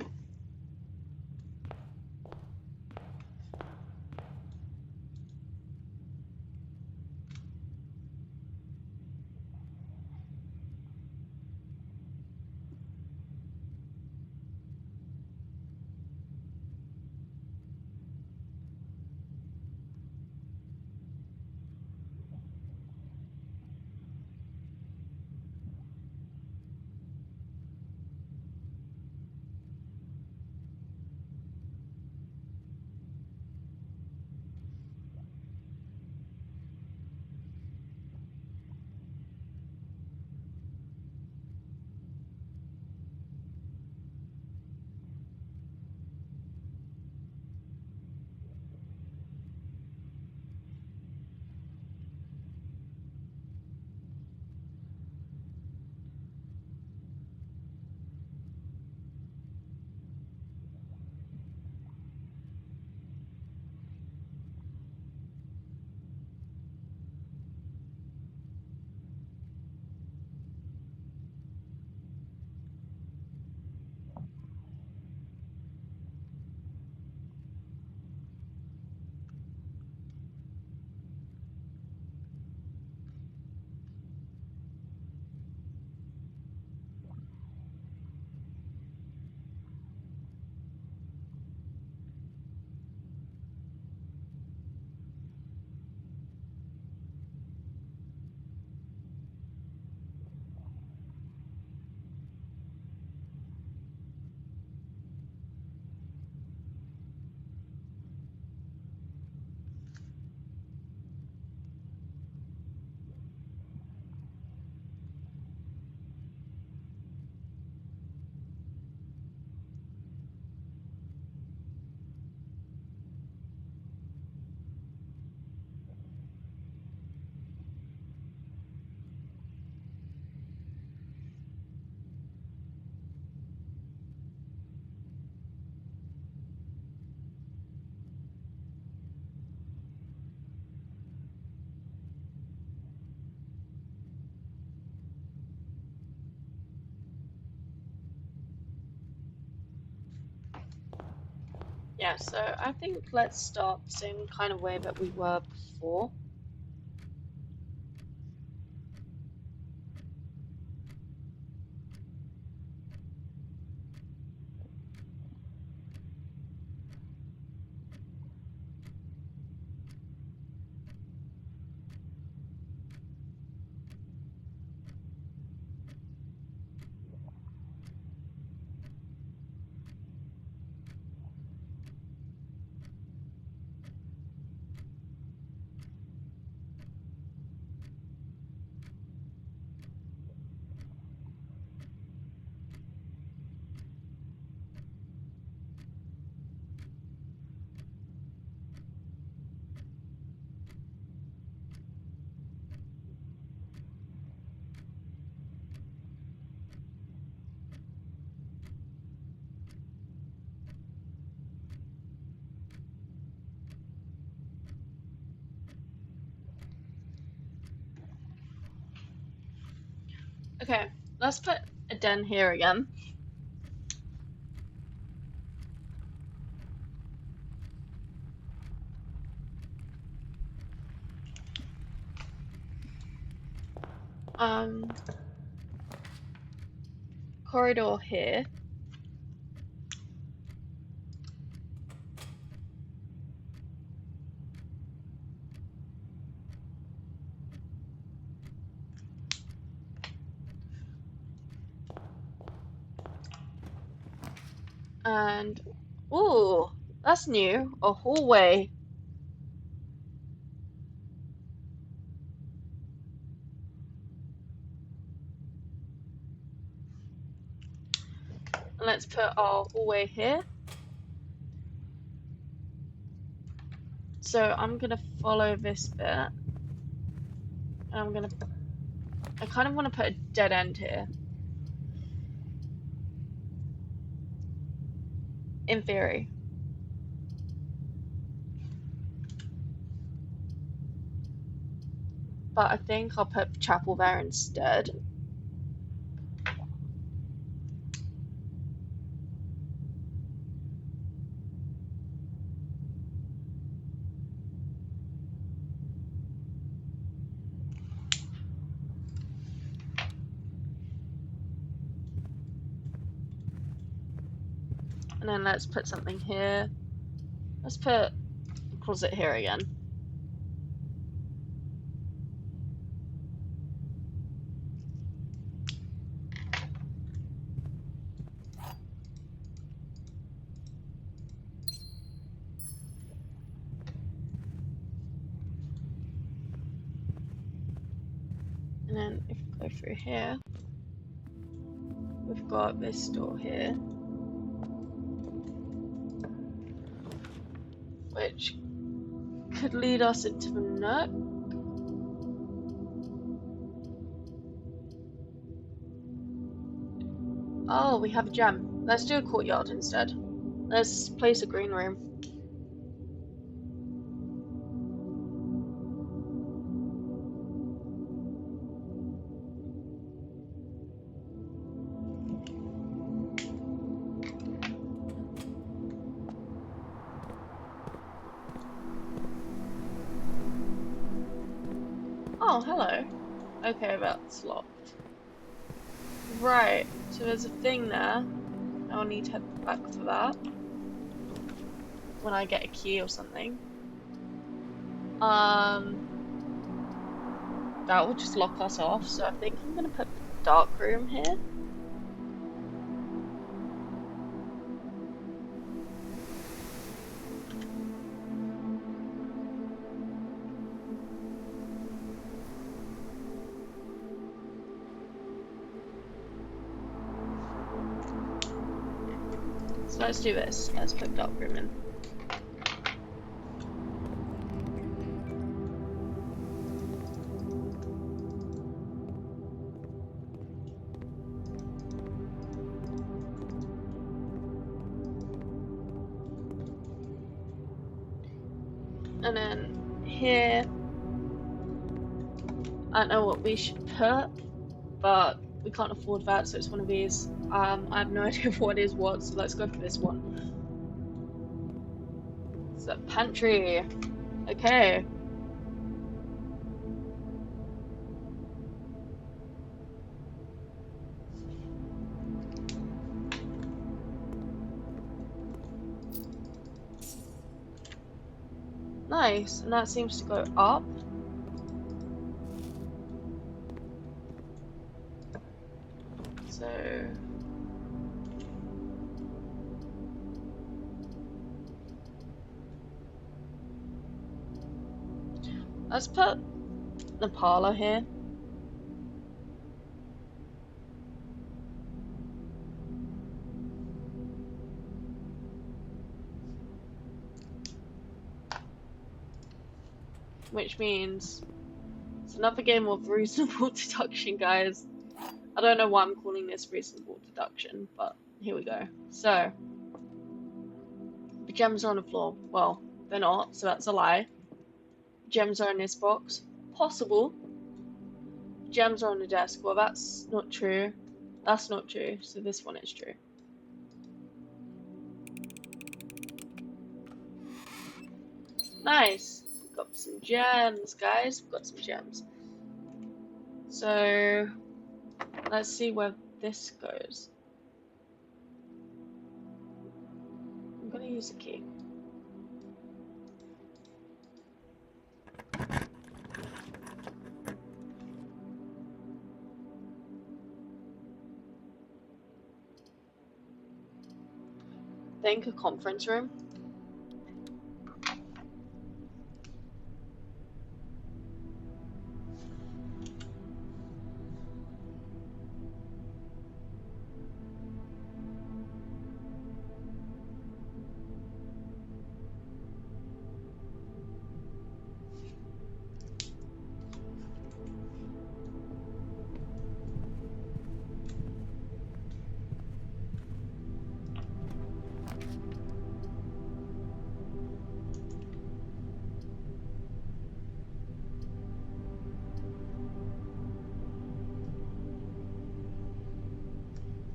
Yeah, so I think let's start the same kind of way that we were before. Okay, let's put a den here again. Um, corridor here. And, ooh, that's new. A hallway. And let's put our hallway here. So I'm gonna follow this bit. And I kind of want to put a dead end here. In theory. But I think I'll put chapel there instead. And then let's put something here. Let's put a closet here again. And then if we go through here, we've got this door here, which could lead us into the nook. Oh, we have a gem. Let's do a courtyard instead. Let's place a green room. Oh, hello. Okay, that's locked. Right, so there's a thing there. I'll need to head back for that when I get a key or something. That will just lock us off, so I think I'm gonna put the dark room here. So let's do this. Let's put dark room in. And then here, I don't know what we should put, but we can't afford that, so it's one of these. I have no idea what is what, so let's go for this one. It's a pantry. Okay. Nice, and that seems to go up. So let's put the parlor here. Which means it's another game of reasonable deduction, guys. I don't know why I'm calling this reasonable deduction, but here we go. So, the gems are on the floor. Well, they're not, so that's a lie. Gems are in this box. Possible. Gems are on the desk. Well, that's not true. That's not true, so this one is true. Nice. We've got some gems, guys. We've got some gems. So, let's see where this goes. I'm gonna use a key. Think a conference room.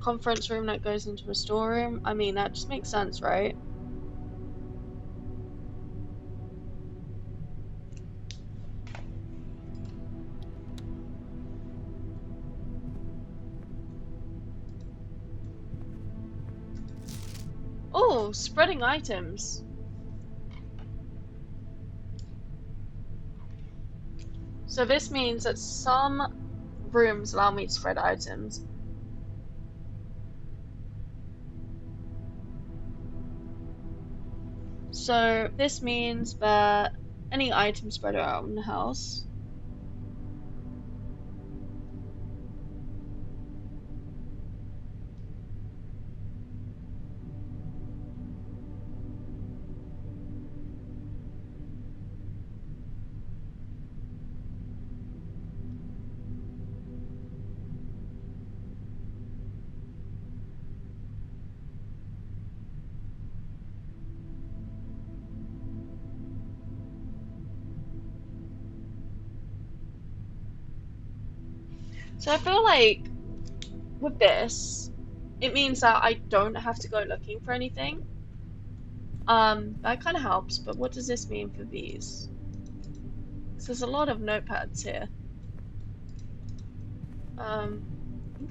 Conference room that goes into a storeroom. I mean, that just makes sense, right? Oh, spreading items. So this means that some rooms allow me to spread items. So this means that any item spread around the house. So I feel like with this, it means that I don't have to go looking for anything. That kind of helps, but what does this mean for these? So there's a lot of notepads here. I'm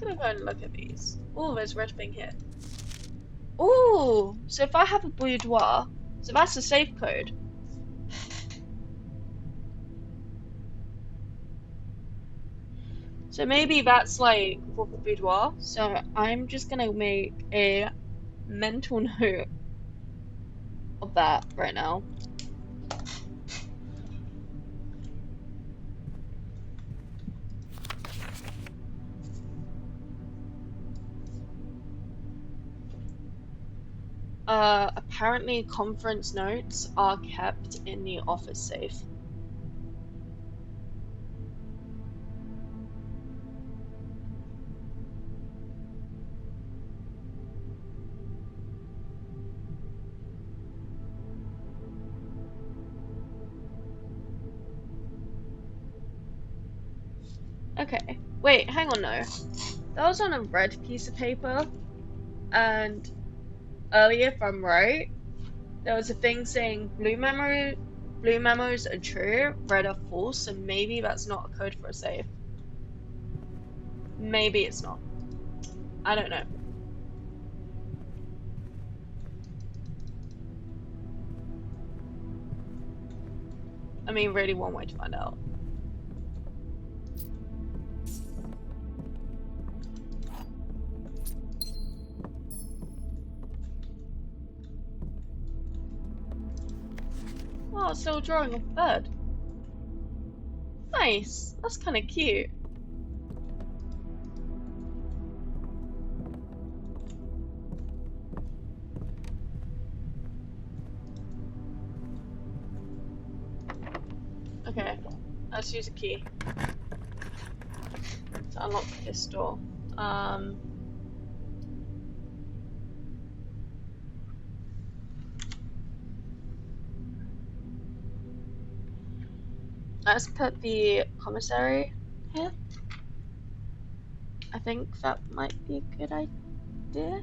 gonna go and look at these. Oh, there's a red thing here. Oh, so if I have a boudoir, so that's a safe code. So maybe that's like for the boudoir. So I'm just gonna make a mental note of that right now. Apparently conference notes are kept in the office safe. Okay, wait, hang on no. That was on a red piece of paper, and earlier, if I'm right, there was a thing saying blue memos are true, red are false, so maybe that's not a code for a safe. Maybe it's not. I don't know. I mean, really one way to find out. Oh, it's still drawing a bird. Nice. That's kind of cute. Okay, let's use a key to unlock this door. Let's put the commissary here. I think that might be a good idea.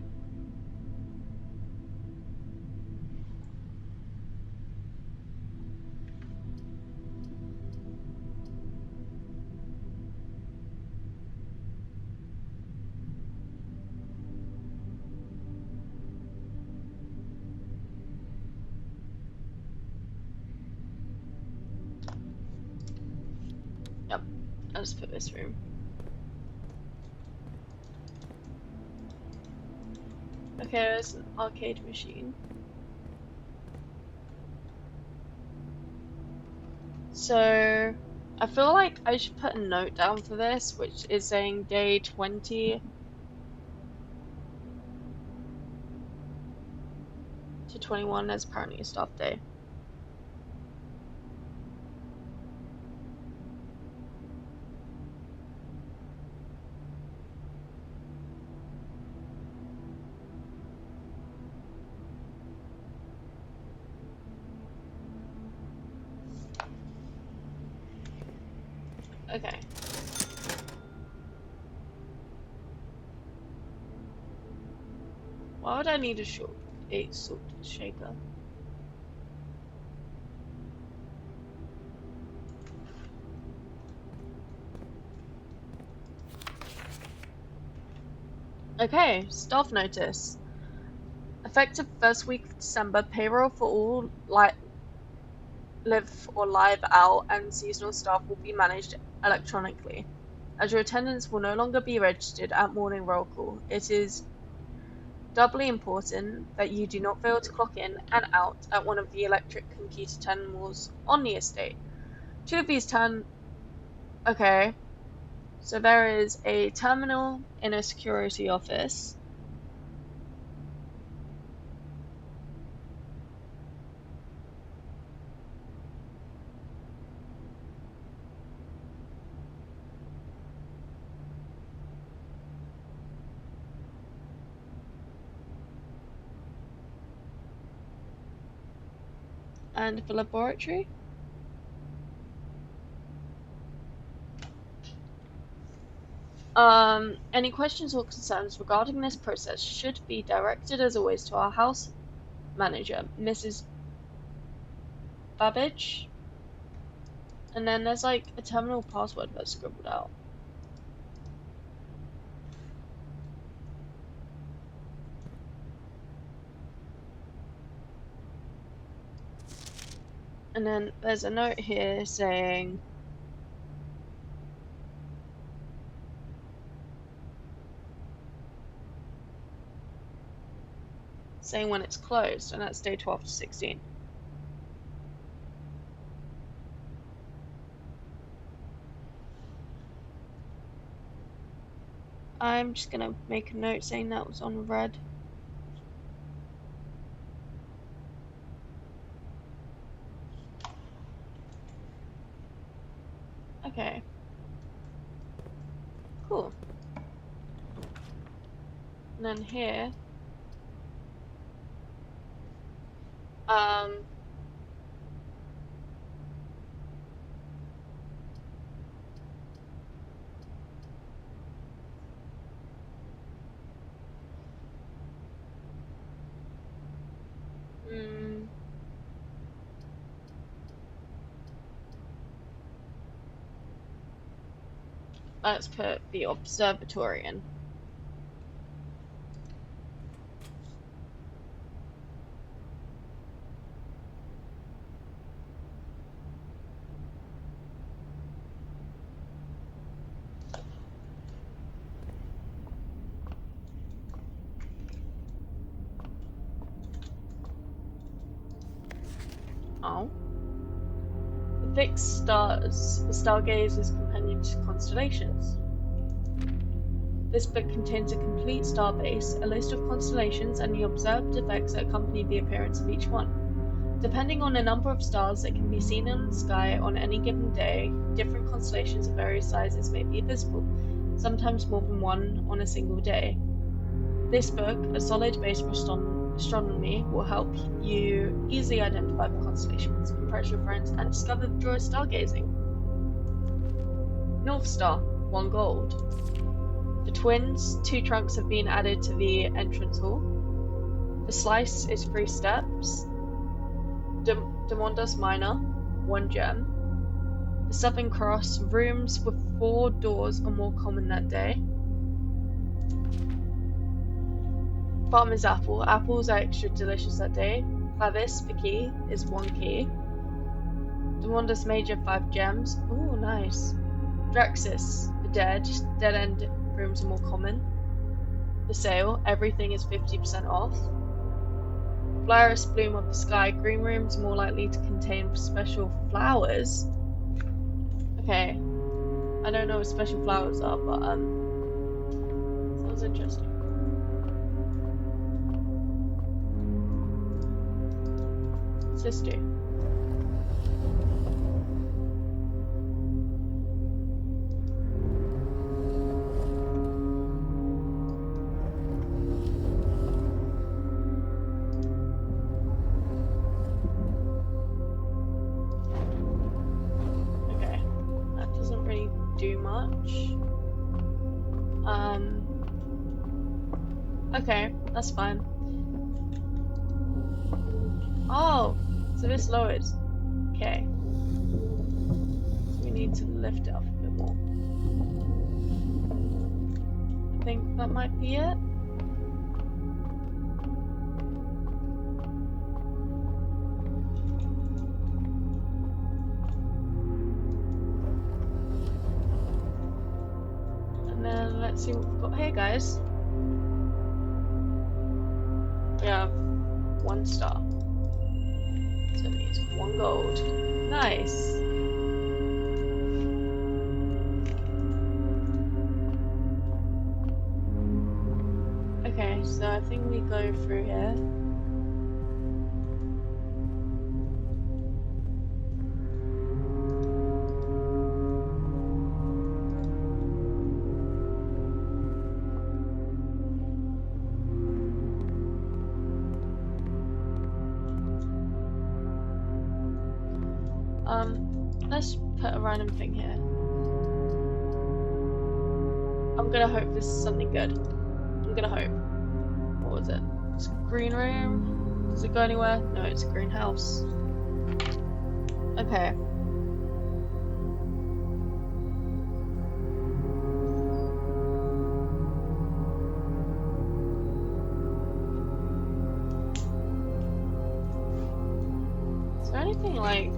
Yep, I'll just put this room. Okay, there's an arcade machine. So, I feel like I should put a note down for this, which is saying day 20 to 21 is apparently a staff day. Okay. Why would I need a salt shaker? Okay, staff notice. Effective first week of December, payroll for all live or live out and seasonal staff will be managed electronically. As your attendance will no longer be registered at morning roll call, it is doubly important that you do not fail to clock in and out at one of the electric computer terminals on the estate. Two of these Okay, so there is a terminal in a security office. And the laboratory. Any questions or concerns regarding this process should be directed as always to our house manager, Mrs. Babbage. And then there's like a terminal password that's scribbled out. And then there's a note here saying when it's closed, and that's day 12 to 16. I'm just gonna make a note saying that was on red. Okay. Cool. And then here, let's put the observatorian. Oh. The fixed stars, the stargazer's companion to constellations. This book contains a complete star base, a list of constellations, and the observed effects that accompany the appearance of each one. Depending on the number of stars that can be seen in the sky on any given day, different constellations of various sizes may be visible, sometimes more than one on a single day. This book, a solid base for astronomy, will help you easily identify the constellations, impress your friends, and discover the joy of stargazing. North Star, 1 gold. The twins, 2 trunks have been added to the entrance hall. The slice is 3 steps. Demondus Minor, 1 gem. The Southern Cross, rooms with 4 doors are more common that day. Farmer's Apple, apples are extra delicious that day. Clavis, the key, is 1 key. Demondus Major, 5 gems. Ooh, nice. Draxis, the dead end rooms are more common. The sale, everything is 50% off. Flowerous Bloom of the Sky, green rooms more likely to contain special flowers. Okay, I don't know what special flowers are, but sounds interesting. What's this do? Okay, that's fine. Oh, so this lowers. Okay. So we need to lift it up a bit more. I think that might be it. let's see what we've got here, guys. We have 1 star. So it means 1 gold. Nice. Okay, so I think we go through here. Let's put a random thing here. I'm gonna hope this is something good. I'm gonna hope. What was it? It's a green room. Does it go anywhere? No, it's a greenhouse. Okay. Is there anything like...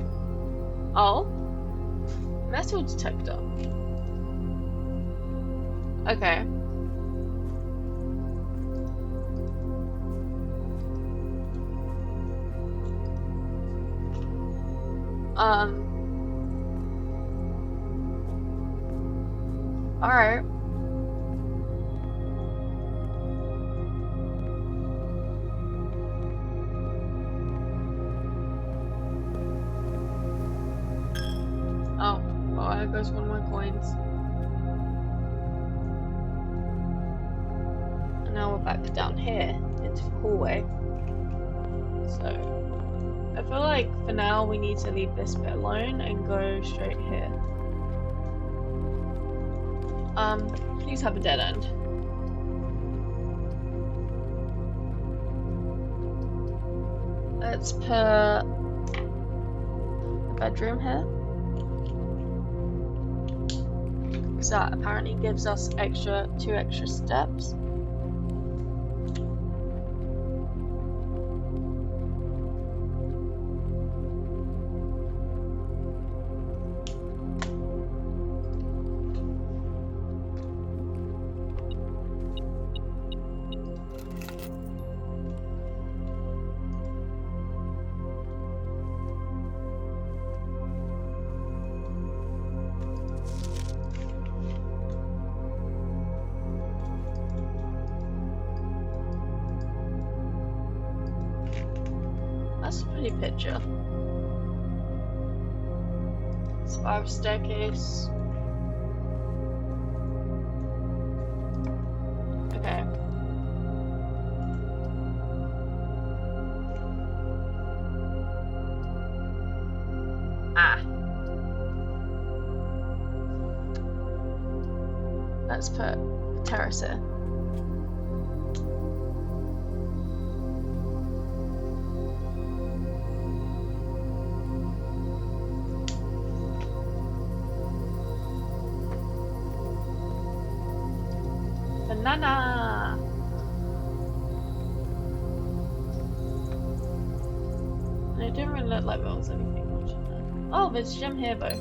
Oh? Metal detector. Okay. Alright. Oh, well, there goes 1 of my coins. And now we're back down here into the hallway. So, I feel like for now we need to leave this bit alone and go straight here. Please have a dead end. Let's put a bedroom here. So that apparently gives us 2 extra steps. That's a pretty picture. Spiral staircase. Okay. Ah. Let's put a terrace here. Banana! And it didn't really look like there was anything much in there. Oh, there's a gem here though.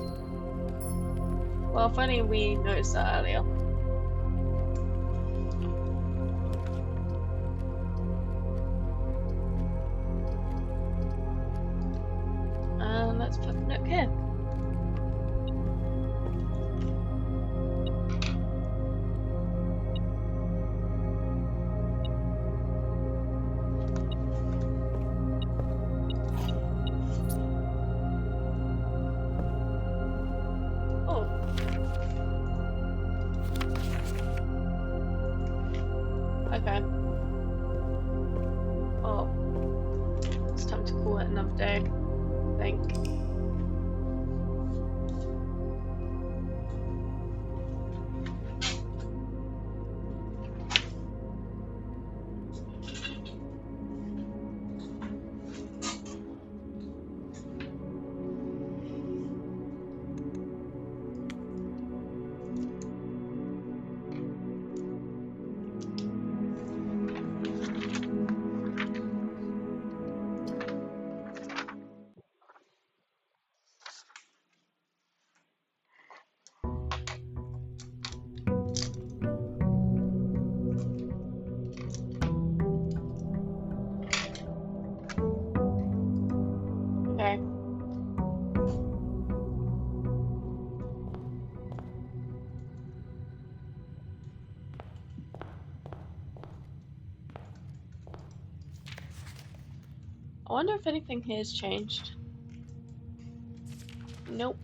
Well, if only we noticed that earlier. And let's put a nook here. Okay. Oh. It's time to call it another day, I think. wonder if anything here has changed. Nope.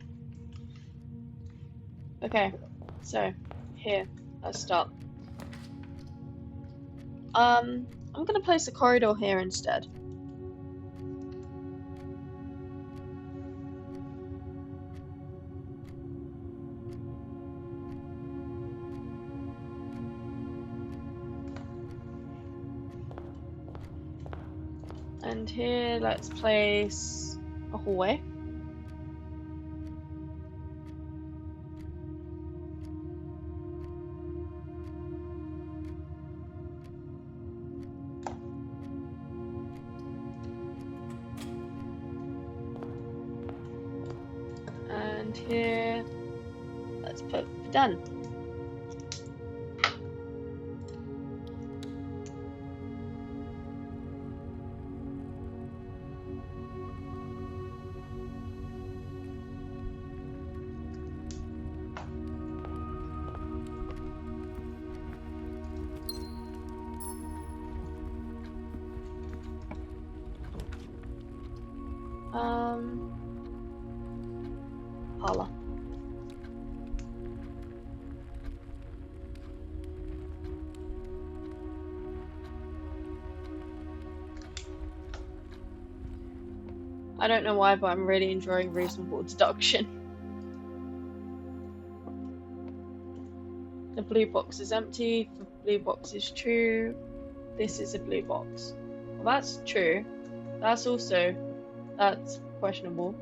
Okay, so here, let's start. I'm gonna place a corridor here instead. And here, let's place a hallway. And here, let's put done. Parlor. I don't know why, but I'm really enjoying reasonable deduction. The blue box is empty, the blue box is true, this is a blue box. Well, that's true. That's questionable.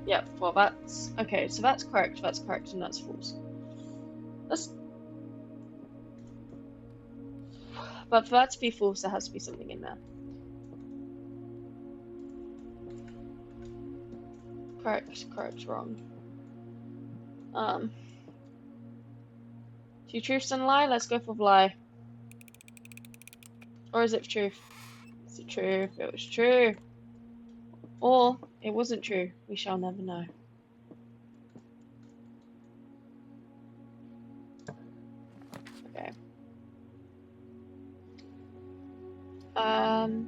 Yep, well that's, okay, so that's correct, and that's false. But for that to be false, there has to be something in there. Correct, wrong. Two truths and a lie? Let's go for the lie. Or is it truth? Is it true? If it was true. Or it wasn't true. We shall never know. Okay. I'm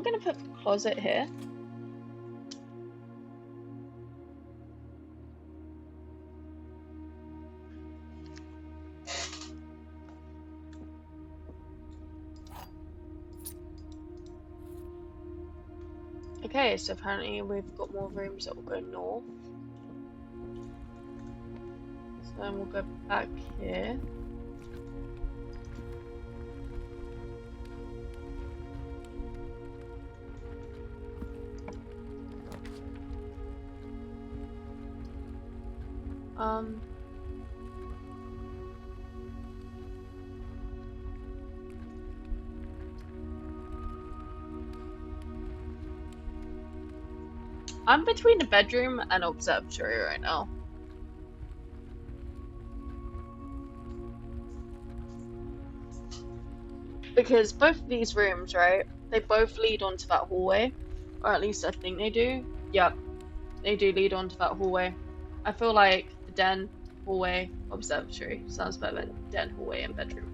gonna put the closet here. Okay, so apparently we've got more rooms that will go north. So then we'll go back here. I'm between the bedroom and observatory right now. Because both of these rooms, right, they both lead onto that hallway. Or at least I think they do. Yep, they do lead onto that hallway. I feel like the den, hallway, observatory sounds better than den, hallway, and bedroom.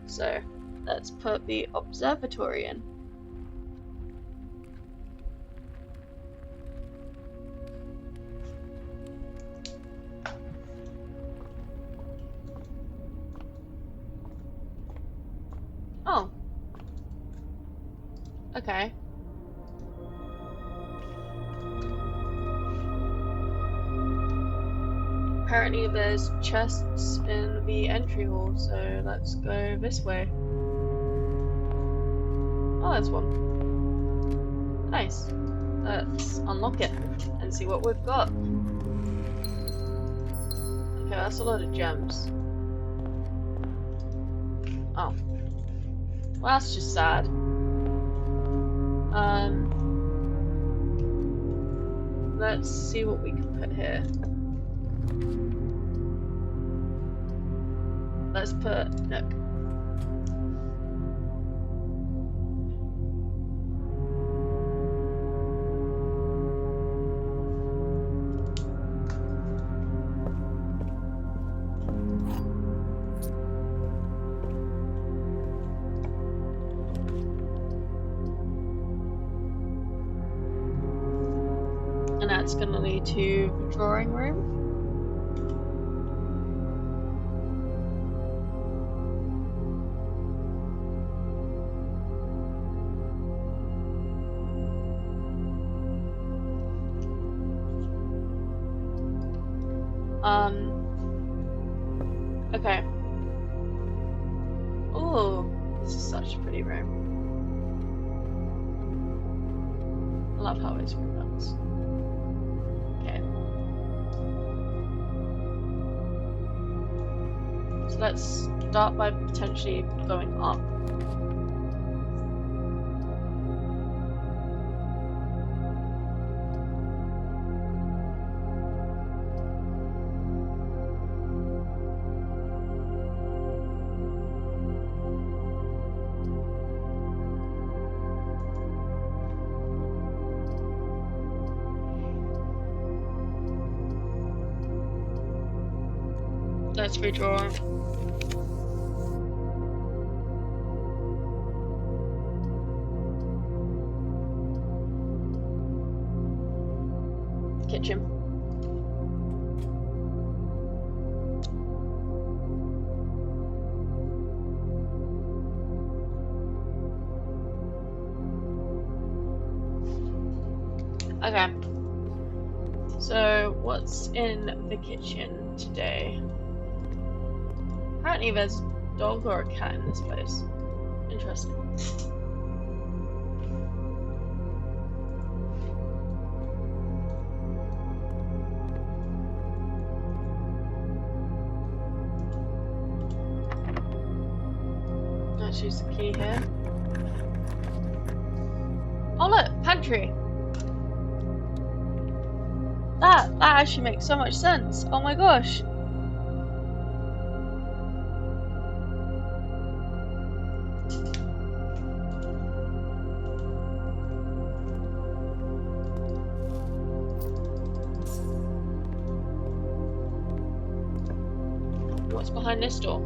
So let's put the observatory in. Oh. Okay. Apparently there's chests in the entry hall, so let's go this way. Oh, there's one. Nice. Let's unlock it and see what we've got. Okay, that's a lot of gems. Oh. Well, that's just sad. Let's see what we can put here. Let's put nook. that's gonna lead to the drawing room. Okay. Oh, this is such a pretty room. I love how it's room looks. Okay. So let's start by potentially going up. Let's redraw. Kitchen. Okay. So what's in the kitchen today? Apparently there's a dog or a cat in this place. Interesting. Let's use the key here. Oh look, pantry! That actually makes so much sense. Oh my gosh. What's behind this door?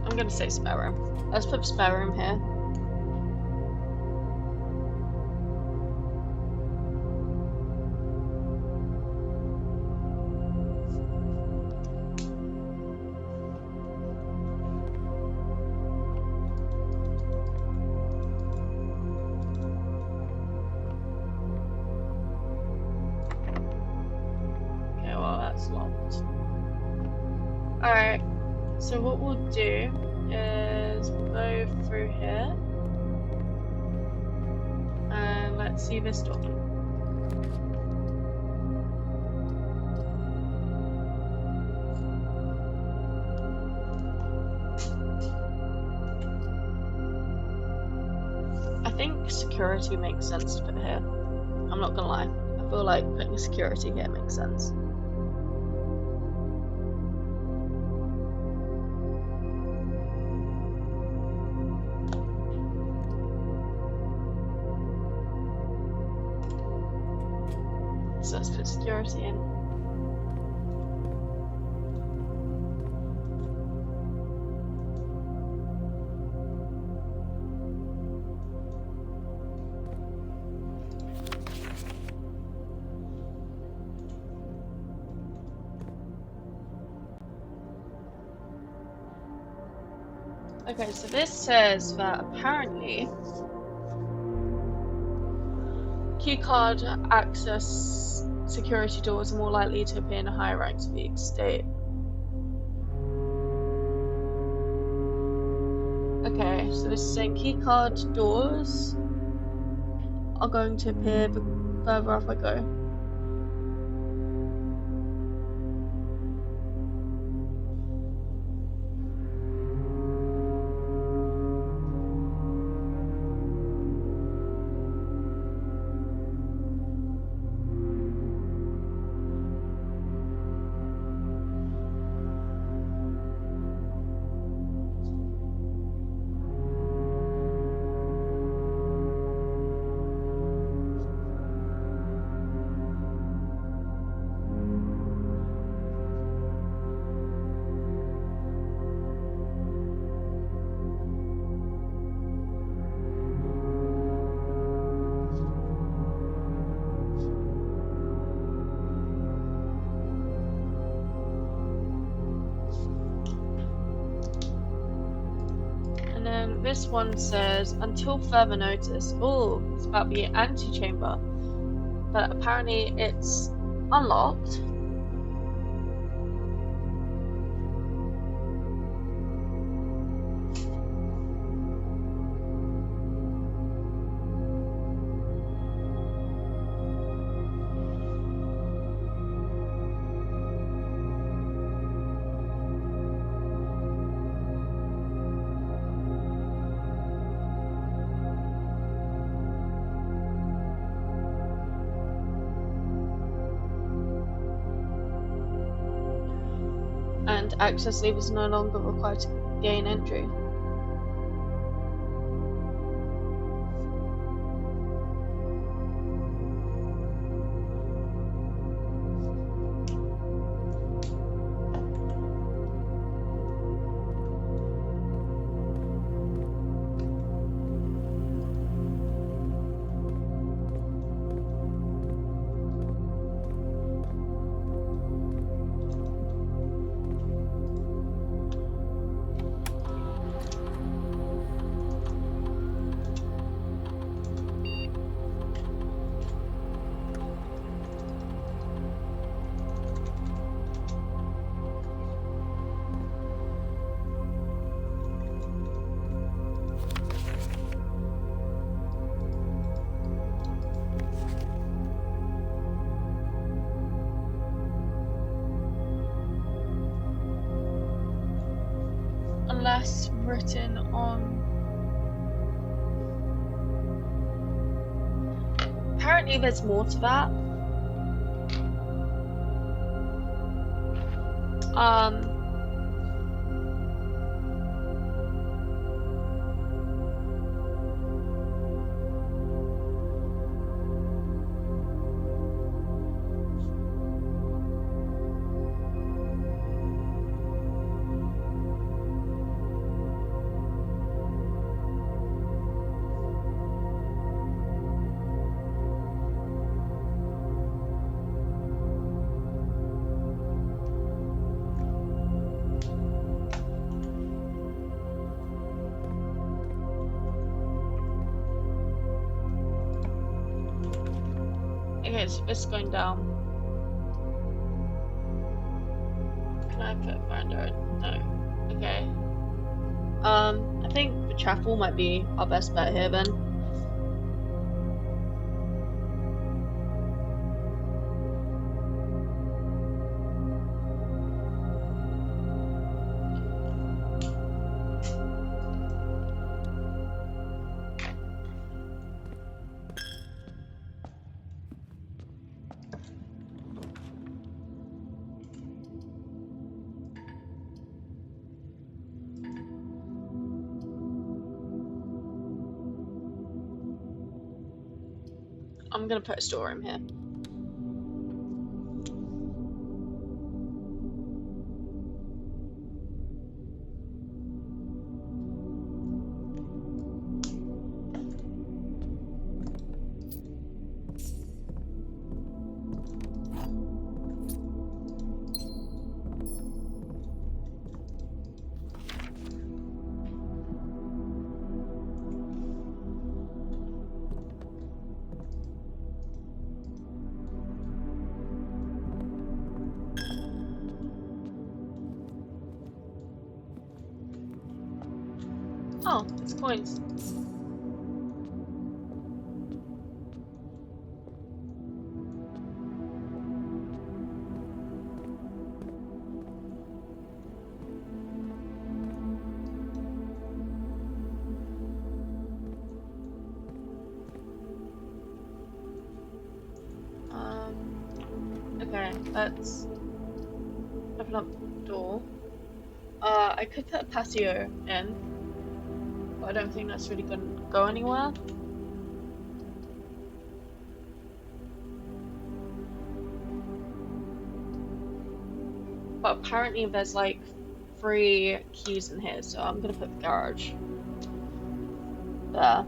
I'm gonna say spare room. Let's put spare room here. Locked. Alright, so what we'll do is we'll go through here and let's see this door. I think security makes sense to put here. I'm not gonna lie. I feel like putting security here makes sense. So let's put security in. Okay, so this says that apparently keycard access security doors are more likely to appear in higher ranks of the estate. Okay, so this is saying keycard doors are going to appear the further up I go. this one says, until further notice. Oh, it's about the antechamber. But apparently it's unlocked. And access lever is no longer required to gain entry. Unless written on. Apparently there's more to that. Okay, so this is going down. Can I put a finder in? No. Okay. I think the chapel might be our best bet here then. I'm gonna put a storeroom here. Oh, it's coins. Okay, let's open up the door. I could put a patio in, but I don't think that's really gonna go anywhere. But apparently there's like 3 keys in here, so I'm gonna put the garage there.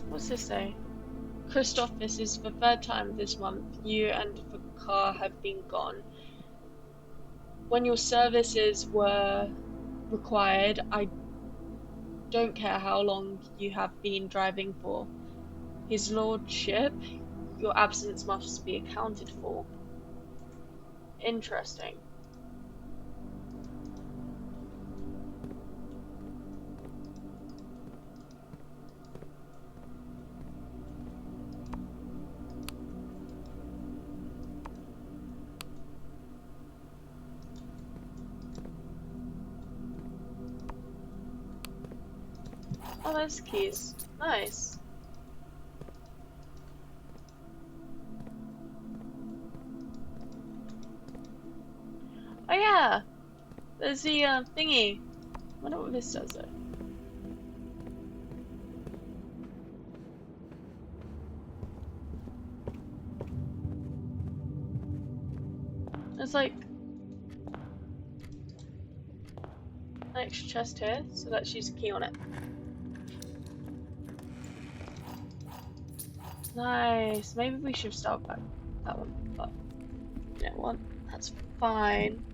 What's this say? Christoph, this is the third time this month you and the car have been gone. When your services were required, I don't care how long you have been driving for. His lordship, your absence must be accounted for. Interesting. Oh, there's keys. Nice. Oh yeah, there's the thingy. I wonder what this does though. There's like an extra chest here, so let's use a key on it. Nice. Maybe we should start with that one, but you know what? That's fine.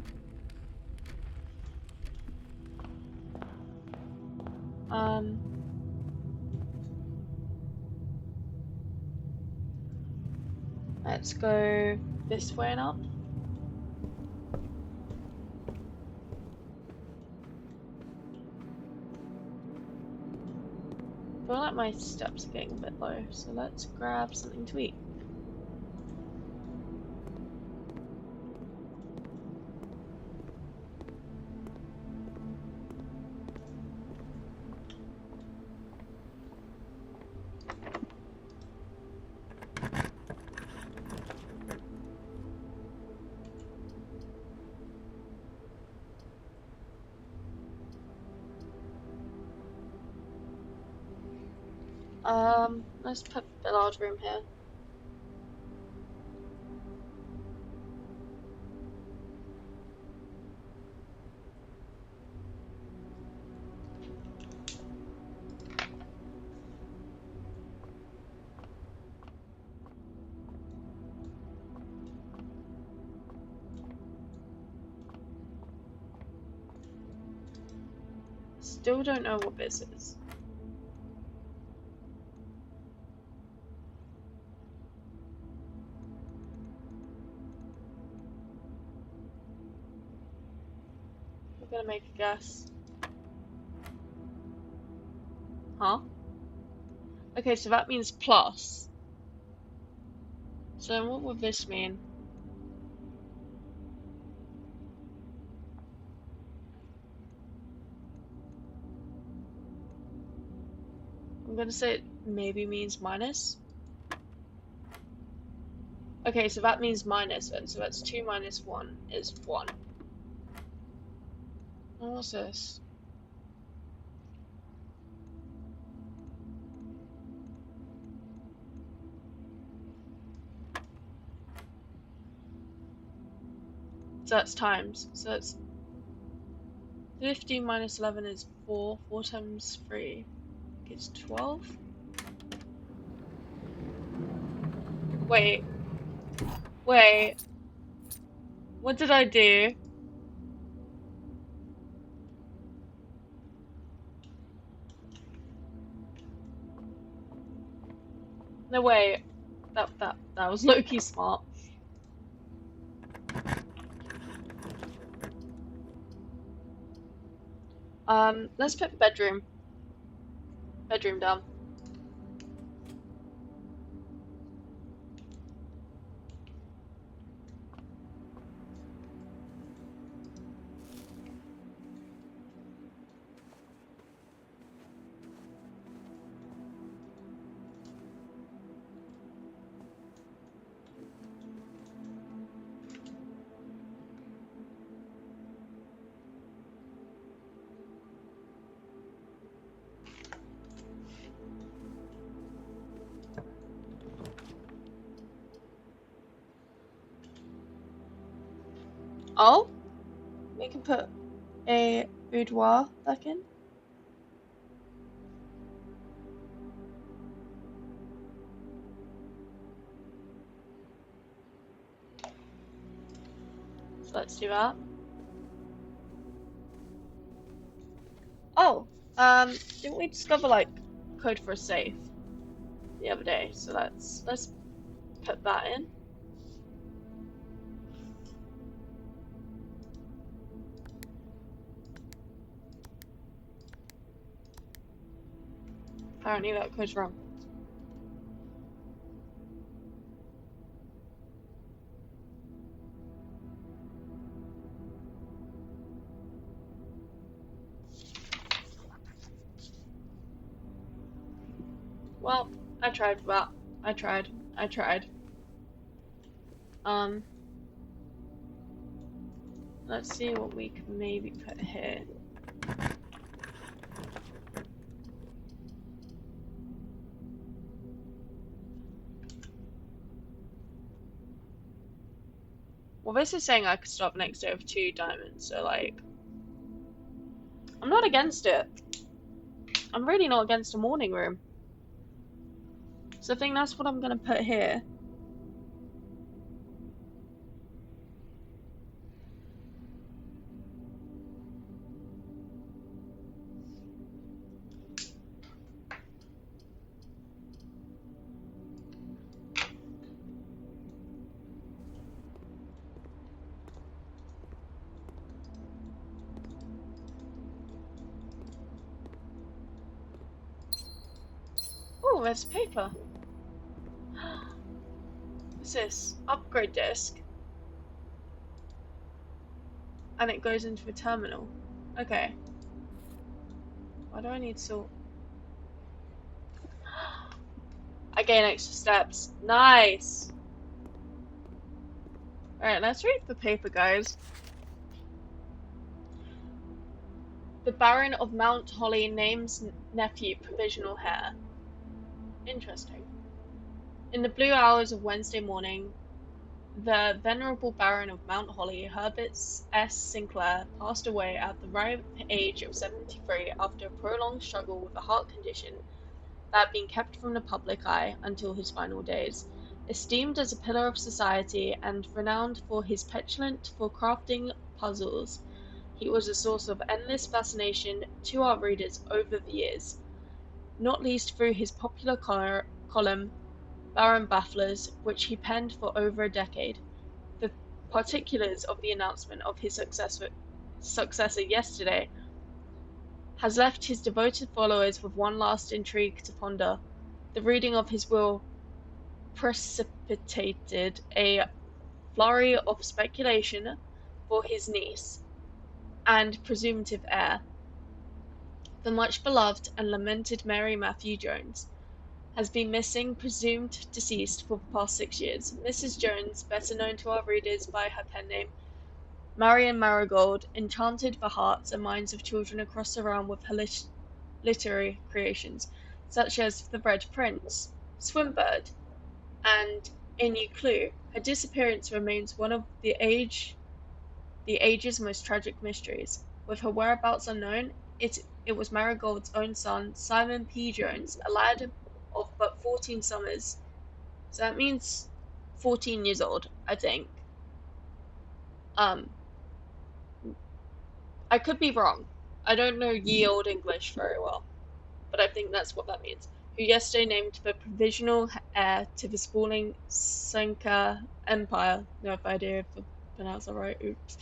Let's go this way and up. I feel like my steps are getting a bit low, so let's grab something to eat. Let's put the large room here. Still don't know what this is. I'm gonna make a guess. Huh? Okay, so that means plus. So then what would this mean? I'm gonna say it maybe means minus. Okay, so that means minus then. So that's 2 minus 1 is 1. And what's this? So that's times. So that's 15 minus 11 is 4. 4 times 3 is 12. Wait. Wait. What did I do? No, wait. That was low-key smart. Let's put bedroom down. Oh, we can put a boudoir back in. So let's do that. Oh, didn't we discover like code for a safe the other day? So let's put that in. Apparently that code's wrong. Well, I tried that. I tried. Let's see what we can maybe put here. Well, this is saying I could stop next day with 2 diamonds, so like, I'm not against it. I'm really not against a morning room. So I think that's what I'm gonna put here. Oh, there's paper. What's this? Upgrade disk. And it goes into a terminal. Okay. Why do I need salt? I gain extra steps. Nice! Alright, let's read the paper, guys. The Baron of Mount Holly names nephew provisional heir. Interesting. In the blue hours of Wednesday morning, the venerable Baron of Mount Holly, Herbert S. Sinclair, passed away at the ripe age of 73 after a prolonged struggle with a heart condition that had been kept from the public eye until his final days. Esteemed as a pillar of society and renowned for his penchant for crafting puzzles, he was a source of endless fascination to our readers over the years, not least through his popular column, Baron Bafflers, which he penned for over a decade. The particulars of the announcement of his successor yesterday has left his devoted followers with one last intrigue to ponder. The reading of his will precipitated a flurry of speculation for his niece and presumptive heir. The much beloved and lamented Mary Matthew Jones has been missing, presumed deceased, for the past 6 years. Mrs. Jones, better known to our readers by her pen name, Marian Marigold, enchanted the hearts and minds of children across the realm with her literary creations, such as The Red Prince, Swimbird, and A New Clue. Her disappearance remains one of the age's most tragic mysteries. With her whereabouts unknown, it was Marigold's own son, Simon P. Jones, a lad of but 14 summers. So that means 14 years old, I think. I could be wrong. I don't know ye olde English very well, but I think that's what that means. Who yesterday named the provisional heir to the sprawling Sanka Empire. No idea if I pronounced that right. Oops.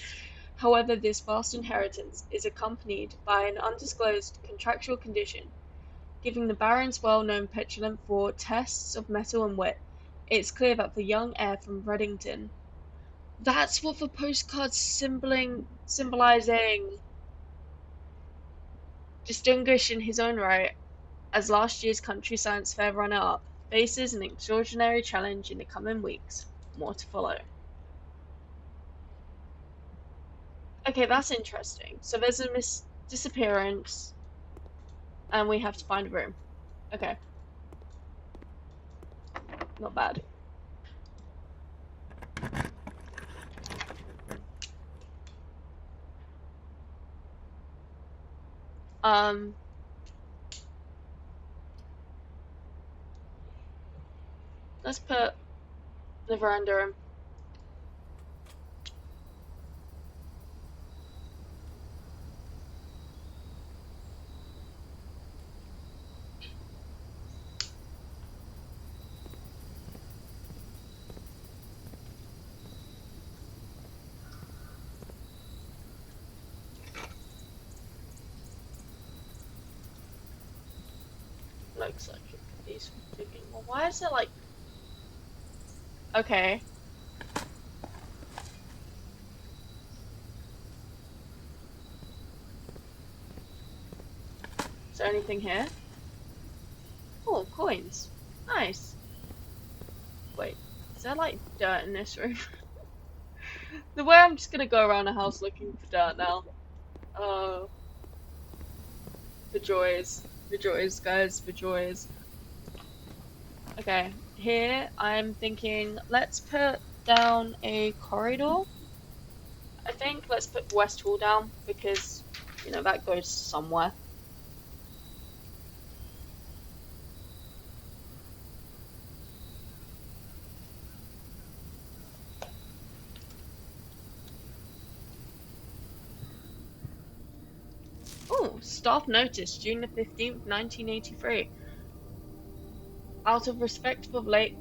However, this vast inheritance is accompanied by an undisclosed contractual condition, giving the Baron's well-known petulant for tests of mettle and wit. It's clear that the young heir from Reddington. That's what the postcard's symbolizing. Distinguished in his own right as last year's Country Science Fair runner-up, faces an extraordinary challenge in the coming weeks. More to follow. Okay, that's interesting. So there's a disappearance, and we have to find a room. Okay. Not bad. Let's put the veranda room. like such a peaceful digging. Well, why is it like... Okay. Is there anything here? Oh, coins. Nice. Wait, is there like dirt in this room? The way I'm just gonna go around the house looking for dirt now. Oh, the joys. The joys, guys, the joys. Okay, here I'm thinking let's put down a corridor. I think let's put West Hall down because, you know, that goes somewhere. Oh, staff notice, June the 15th, 1983. Out of respect for late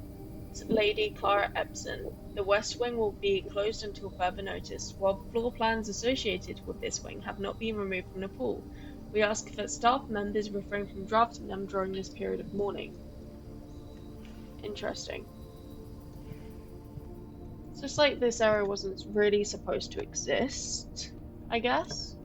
Lady Clara Epson, the West Wing will be closed until further notice. While floor plans associated with this wing have not been removed from the pool, we ask that staff members refrain from drafting them during this period of mourning. Interesting. It's just like this area wasn't really supposed to exist, I guess.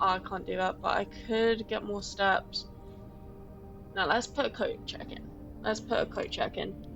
I can't do that, but I could get more steps. Now let's put a coat check in. Let's put a coat check in.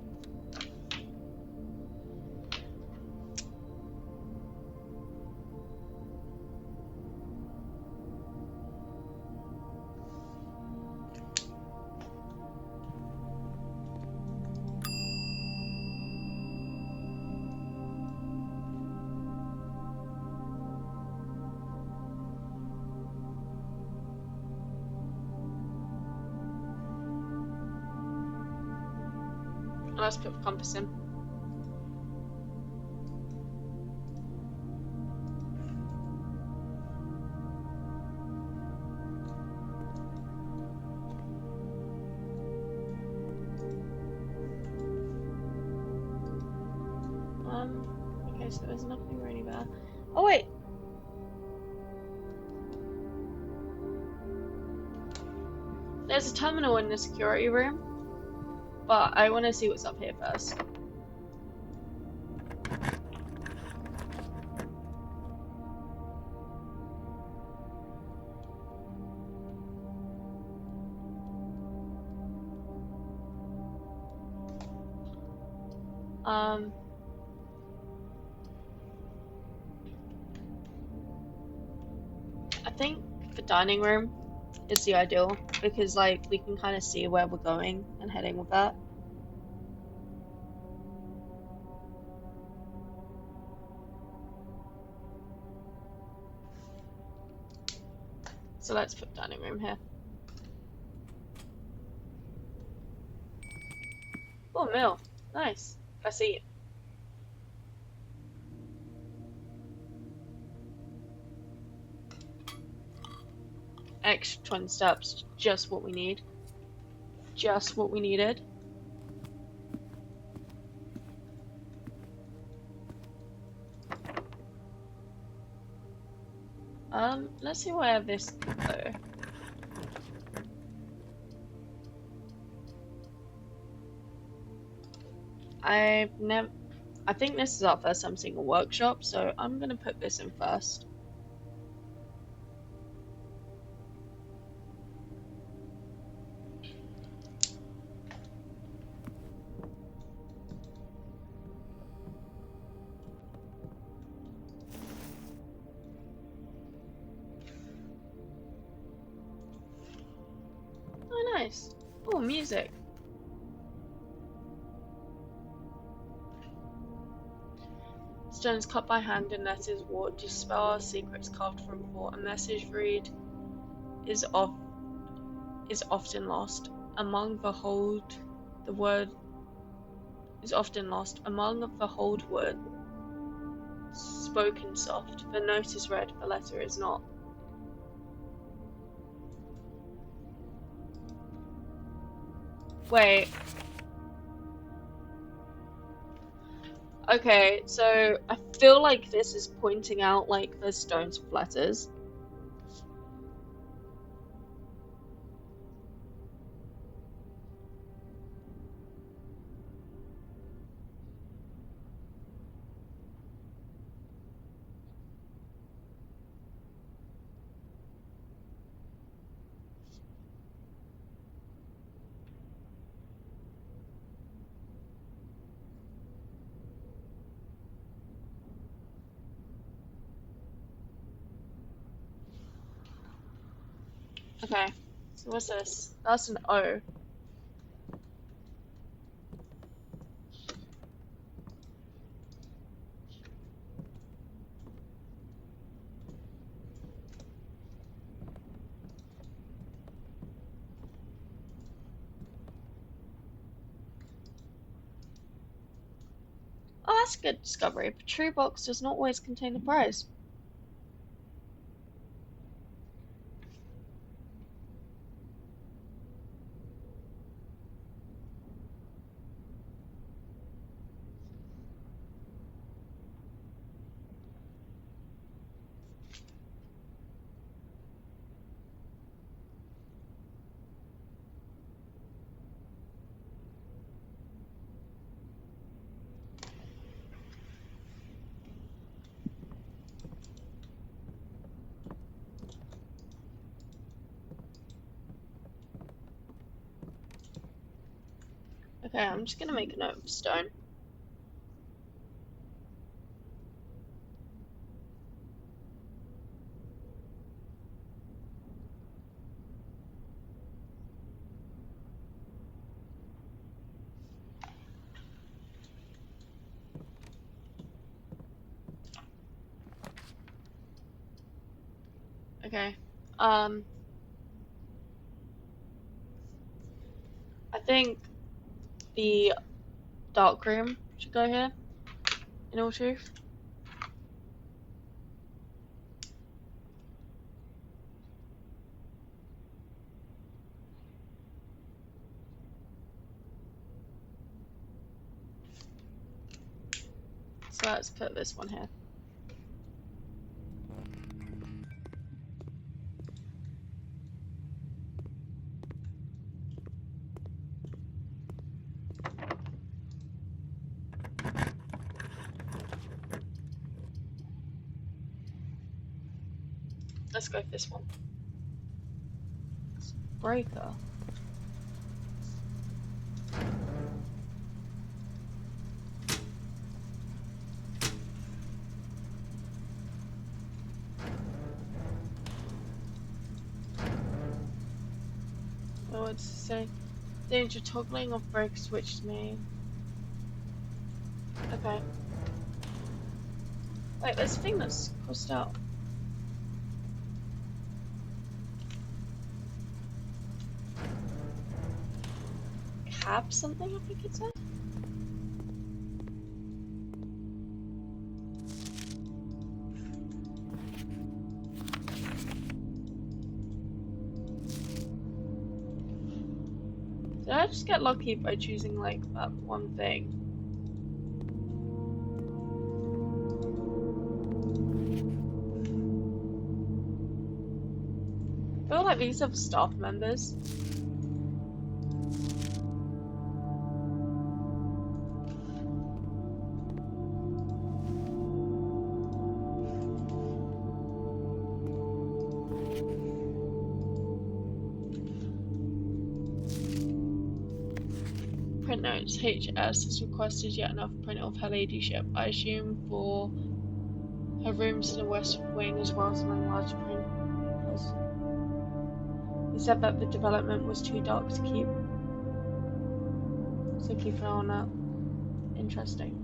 Let's put the compass in. Okay, so there's nothing really there. Oh wait! There's a terminal in the security room, but I want to see what's up here first. I think the dining room is the ideal because like we can kind of see where we're going and heading with that. So let's put dining room here. Oh, meal. Nice. Let's eat. Extra 20 steps. Just what we need. Just what we needed. Let's see where this can go. I think this is our first time seeing a workshop, so I'm gonna put this in first. Oh, nice. Oh, music. Stones cut by hand and letters wrought to spell our secrets carved from thought. A message read is often lost. Among the hold, the word is often lost. Among the hold word, spoken soft. The note is read, the letter is not. Wait. Okay, so I feel like this is pointing out like the stones with letters. Okay, so what's this? That's an O. Oh, that's a good discovery. A true box does not always contain a prize. Okay, I'm just gonna make a note of stone. Okay. I think the dark room should go here, in all truth. So let's put this one here. Let's go for this one. Breaker. Oh, it's saying danger toggling of break switch to me. Okay. Wait, there's a thing that's crossed out. Cab something, I think it said? Did I just get lucky by choosing like that one thing? I feel like these are staff members. Print notes. HS has requested yet another print of her ladyship. I assume for her rooms in the west wing as well as an enlarged print. He said that the development was too dark to keep. So keep an eye on that. Interesting.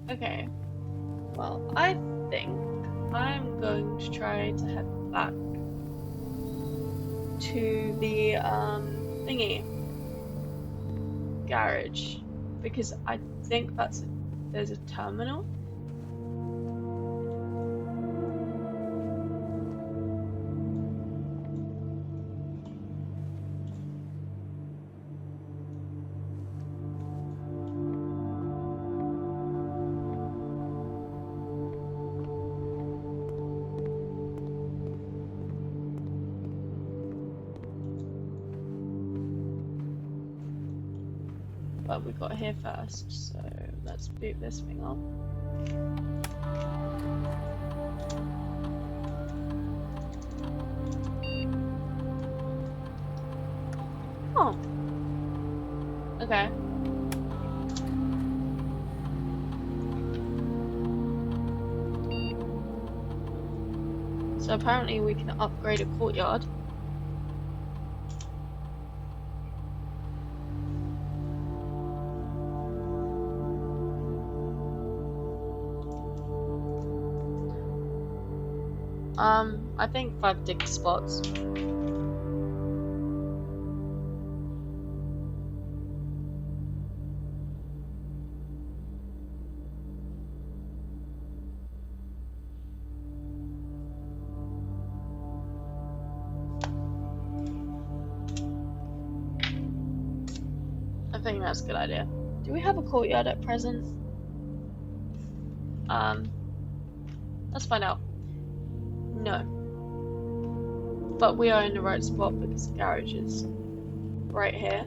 Okay. Well, I think I'm going to try to head back to the thingy garage because I think there's a terminal. But we got here first, so let's boot this thing up. Oh. Okay. So apparently we can upgrade a courtyard. I think 5 dig spots. I think that's a good idea. Do we have a courtyard at present? Let's find out. No. But we are in the right spot because the garage is right here.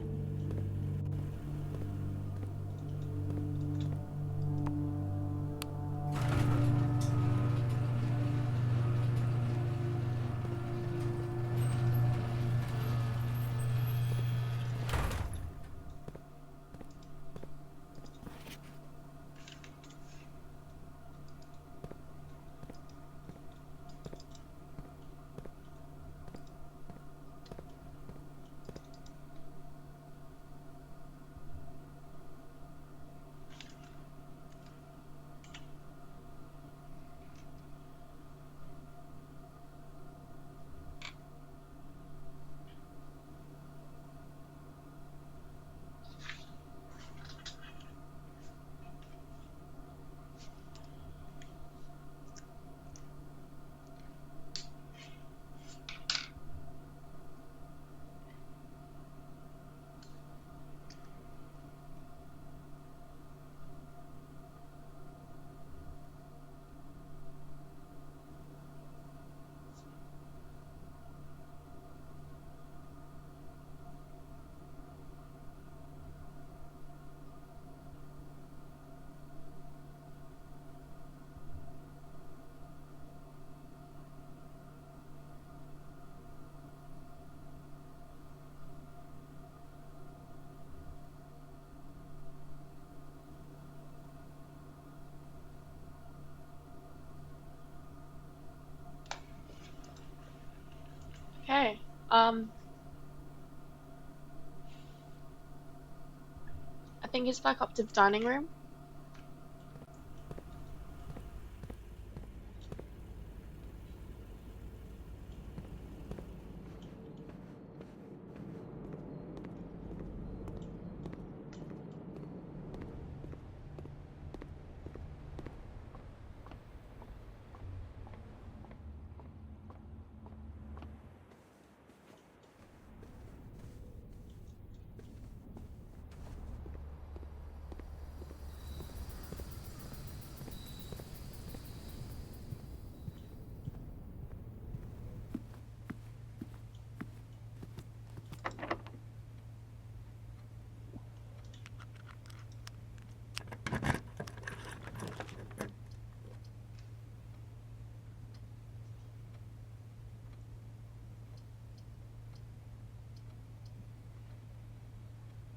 Okay. I think it's back up to the dining room.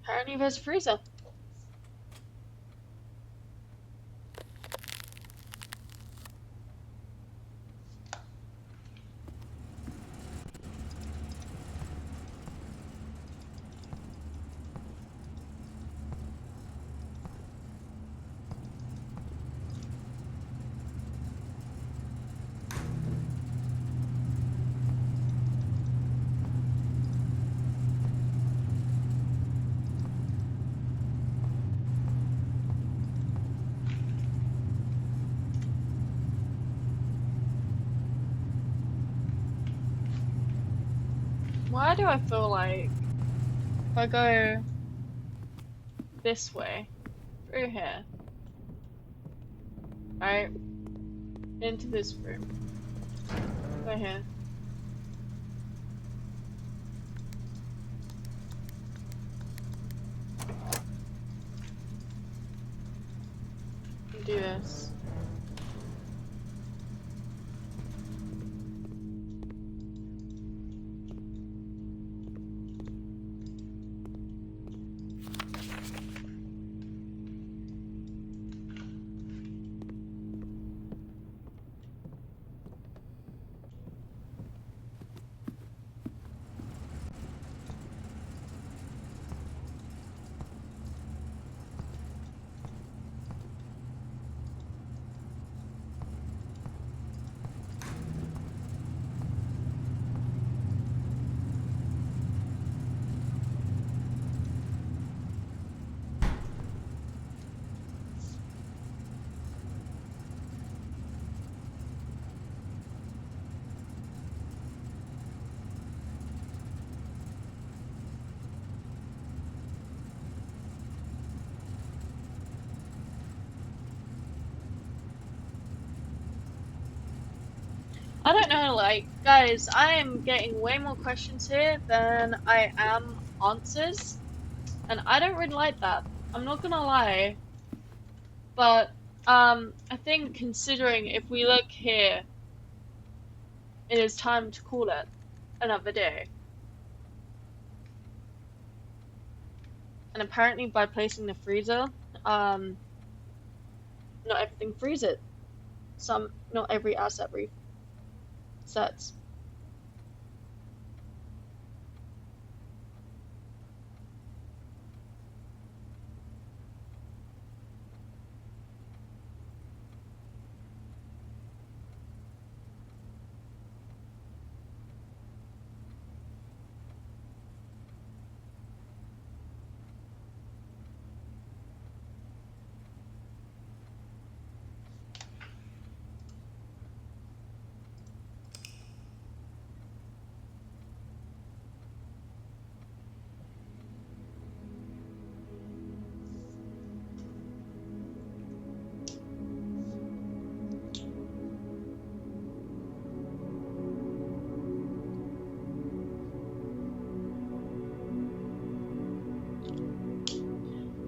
Apparently there's a freezer. Why do I feel like if I go this way, through here, right, into this room, go here, and do this. I don't know, like, guys, I am getting way more questions here than I am answers, and I don't really like that. I'm not gonna lie, but, I think considering if we look here, it is time to call it another day. And apparently by placing the freezer, not everything freezes. Not every asset resets.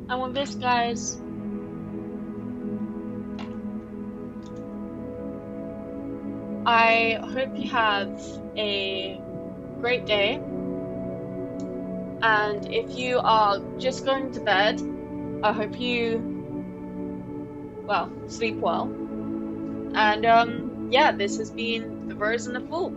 And with this, guys, I hope you have a great day. And if you are just going to bed, I hope you, well, sleep well. And yeah, this has been The Rose and the Fool.